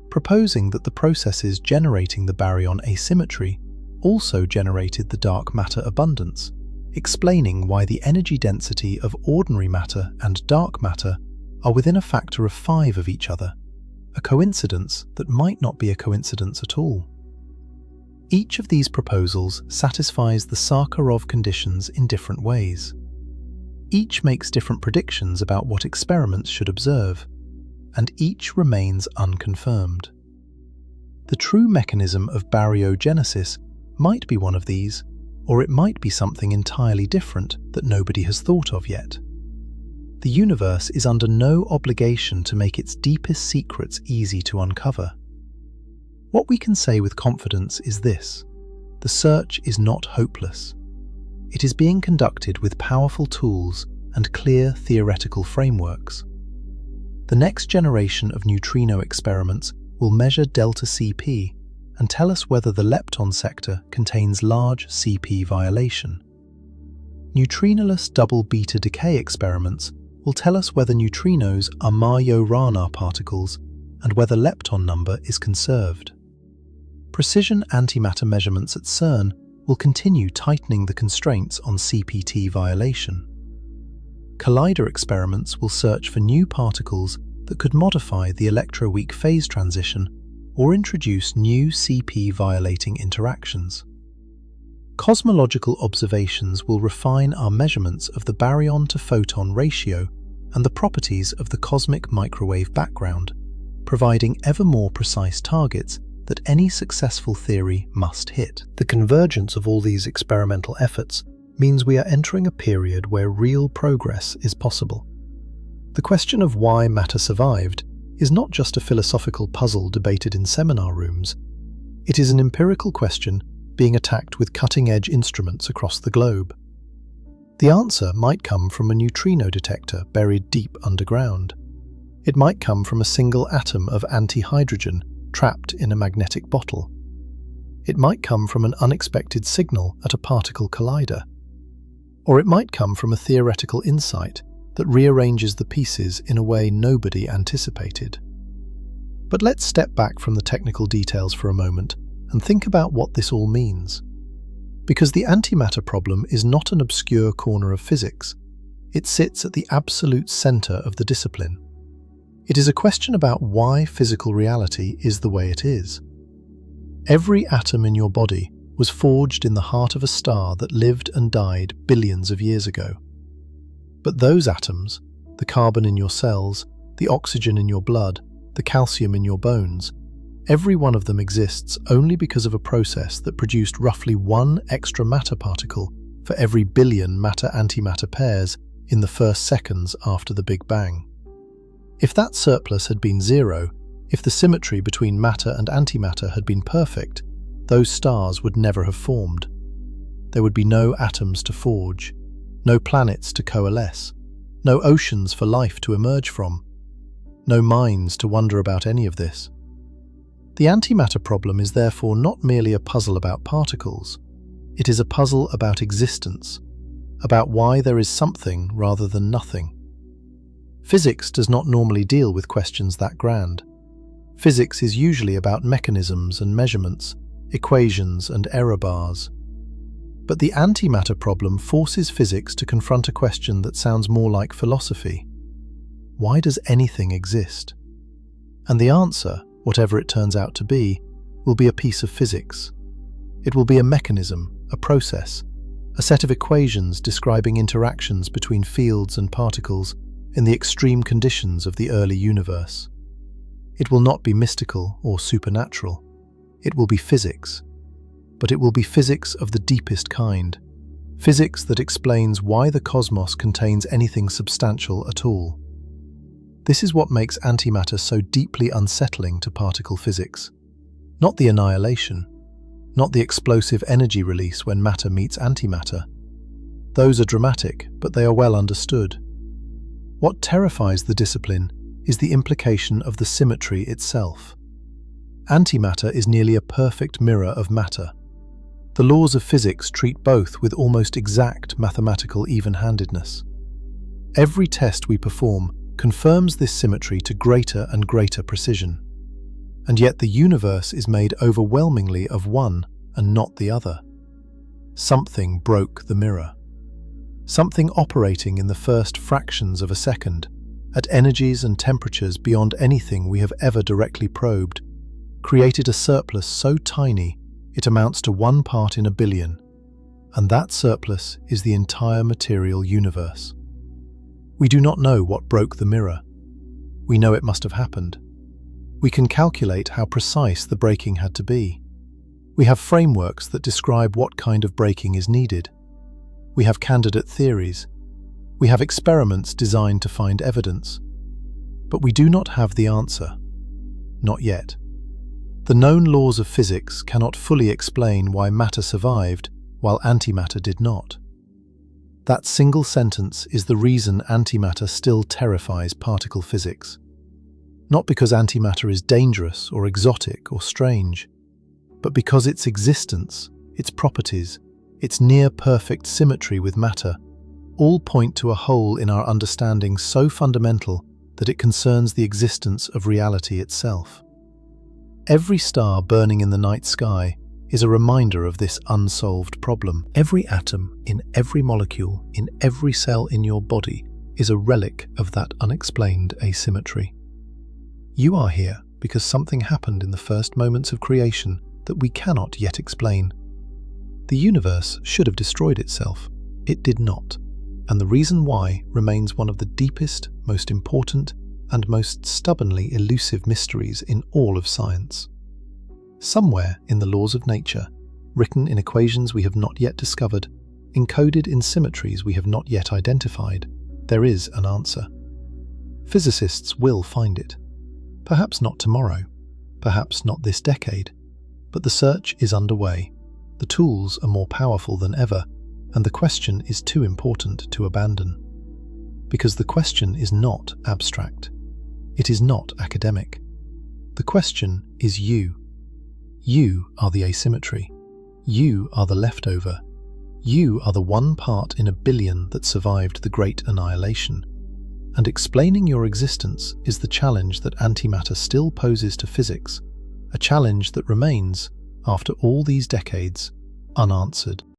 proposing that the processes generating the baryon asymmetry also generated the dark matter abundance, explaining why the energy density of ordinary matter and dark matter are within a factor of 5 of each other, a coincidence that might not be a coincidence at all. Each of these proposals satisfies the Sakharov conditions in different ways. Each makes different predictions about what experiments should observe, and each remains unconfirmed. The true mechanism of baryogenesis might be one of these, or it might be something entirely different that nobody has thought of yet. The universe is under no obligation to make its deepest secrets easy to uncover. What we can say with confidence is this: the search is not hopeless. It is being conducted with powerful tools and clear theoretical frameworks. The next generation of neutrino experiments will measure delta Cp and tell us whether the lepton sector contains large Cp violation. Neutrinoless double beta decay experiments will tell us whether neutrinos are Majorana particles and whether lepton number is conserved. Precision antimatter measurements at CERN will continue tightening the constraints on CPT violation. Collider experiments will search for new particles that could modify the electroweak phase transition or introduce new CP-violating interactions. Cosmological observations will refine our measurements of the baryon-to-photon ratio and the properties of the cosmic microwave background, providing ever more precise targets that any successful theory must hit. The convergence of all these experimental efforts means we are entering a period where real progress is possible. The question of why matter survived is not just a philosophical puzzle debated in seminar rooms. It is an empirical question being attacked with cutting-edge instruments across the globe. The answer might come from a neutrino detector buried deep underground. It might come from a single atom of antihydrogen trapped in a magnetic bottle. It might come from an unexpected signal at a particle collider. Or it might come from a theoretical insight that rearranges the pieces in a way nobody anticipated. But let's step back from the technical details for a moment and think about what this all means. Because the antimatter problem is not an obscure corner of physics. It sits at the absolute center of the discipline. It is a question about why physical reality is the way it is. Every atom in your body was forged in the heart of a star that lived and died billions of years ago. But those atoms, the carbon in your cells, the oxygen in your blood, the calcium in your bones, every one of them exists only because of a process that produced roughly 1 extra matter particle for every billion matter-antimatter pairs in the first seconds after the Big Bang. If that surplus had been 0, if the symmetry between matter and antimatter had been perfect, those stars would never have formed. There would be no atoms to forge, no planets to coalesce, no oceans for life to emerge from, no minds to wonder about any of this. The antimatter problem is therefore not merely a puzzle about particles. It is a puzzle about existence, about why there is something rather than nothing. Physics does not normally deal with questions that grand. Physics is usually about mechanisms and measurements, equations and error bars. But the antimatter problem forces physics to confront a question that sounds more like philosophy. Why does anything exist? And the answer, whatever it turns out to be, will be a piece of physics. It will be a mechanism, a process, a set of equations describing interactions between fields and particles in the extreme conditions of the early universe. It will not be mystical or supernatural. It will be physics. But it will be physics of the deepest kind. Physics that explains why the cosmos contains anything substantial at all. This is what makes antimatter so deeply unsettling to particle physics. Not the annihilation, not the explosive energy release when matter meets antimatter. Those are dramatic, but they are well understood. What terrifies the discipline is the implication of the symmetry itself. Antimatter is nearly a perfect mirror of matter. The laws of physics treat both with almost exact mathematical even-handedness. Every test we perform confirms this symmetry to greater and greater precision. And yet the universe is made overwhelmingly of one and not the other. Something broke the mirror. Something operating in the first fractions of a second, at energies and temperatures beyond anything we have ever directly probed, created a surplus so tiny it amounts to 1 part in a billion, and that surplus is the entire material universe. We do not know what broke the mirror. We know it must have happened. We can calculate how precise the breaking had to be. We have frameworks that describe what kind of breaking is needed. We have candidate theories. We have experiments designed to find evidence. But we do not have the answer. Not yet. The known laws of physics cannot fully explain why matter survived while antimatter did not. That single sentence is the reason antimatter still terrifies particle physics. Not because antimatter is dangerous or exotic or strange, but because its existence, its properties, its near-perfect symmetry with matter, all point to a hole in our understanding so fundamental that it concerns the existence of reality itself. Every star burning in the night sky is a reminder of this unsolved problem. Every atom, in every molecule, in every cell in your body, is a relic of that unexplained asymmetry. You are here because something happened in the first moments of creation that we cannot yet explain. The universe should have destroyed itself. It did not, and the reason why remains one of the deepest, most important, and most stubbornly elusive mysteries in all of science. Somewhere in the laws of nature, written in equations we have not yet discovered, encoded in symmetries we have not yet identified, there is an answer. Physicists will find it. Perhaps not tomorrow, perhaps not this decade, but the search is underway. The tools are more powerful than ever, and the question is too important to abandon. Because the question is not abstract. It is not academic. The question is you. You are the asymmetry. You are the leftover. You are the 1 part in a billion that survived the great annihilation. And explaining your existence is the challenge that antimatter still poses to physics, a challenge that remains, after all these decades, unanswered.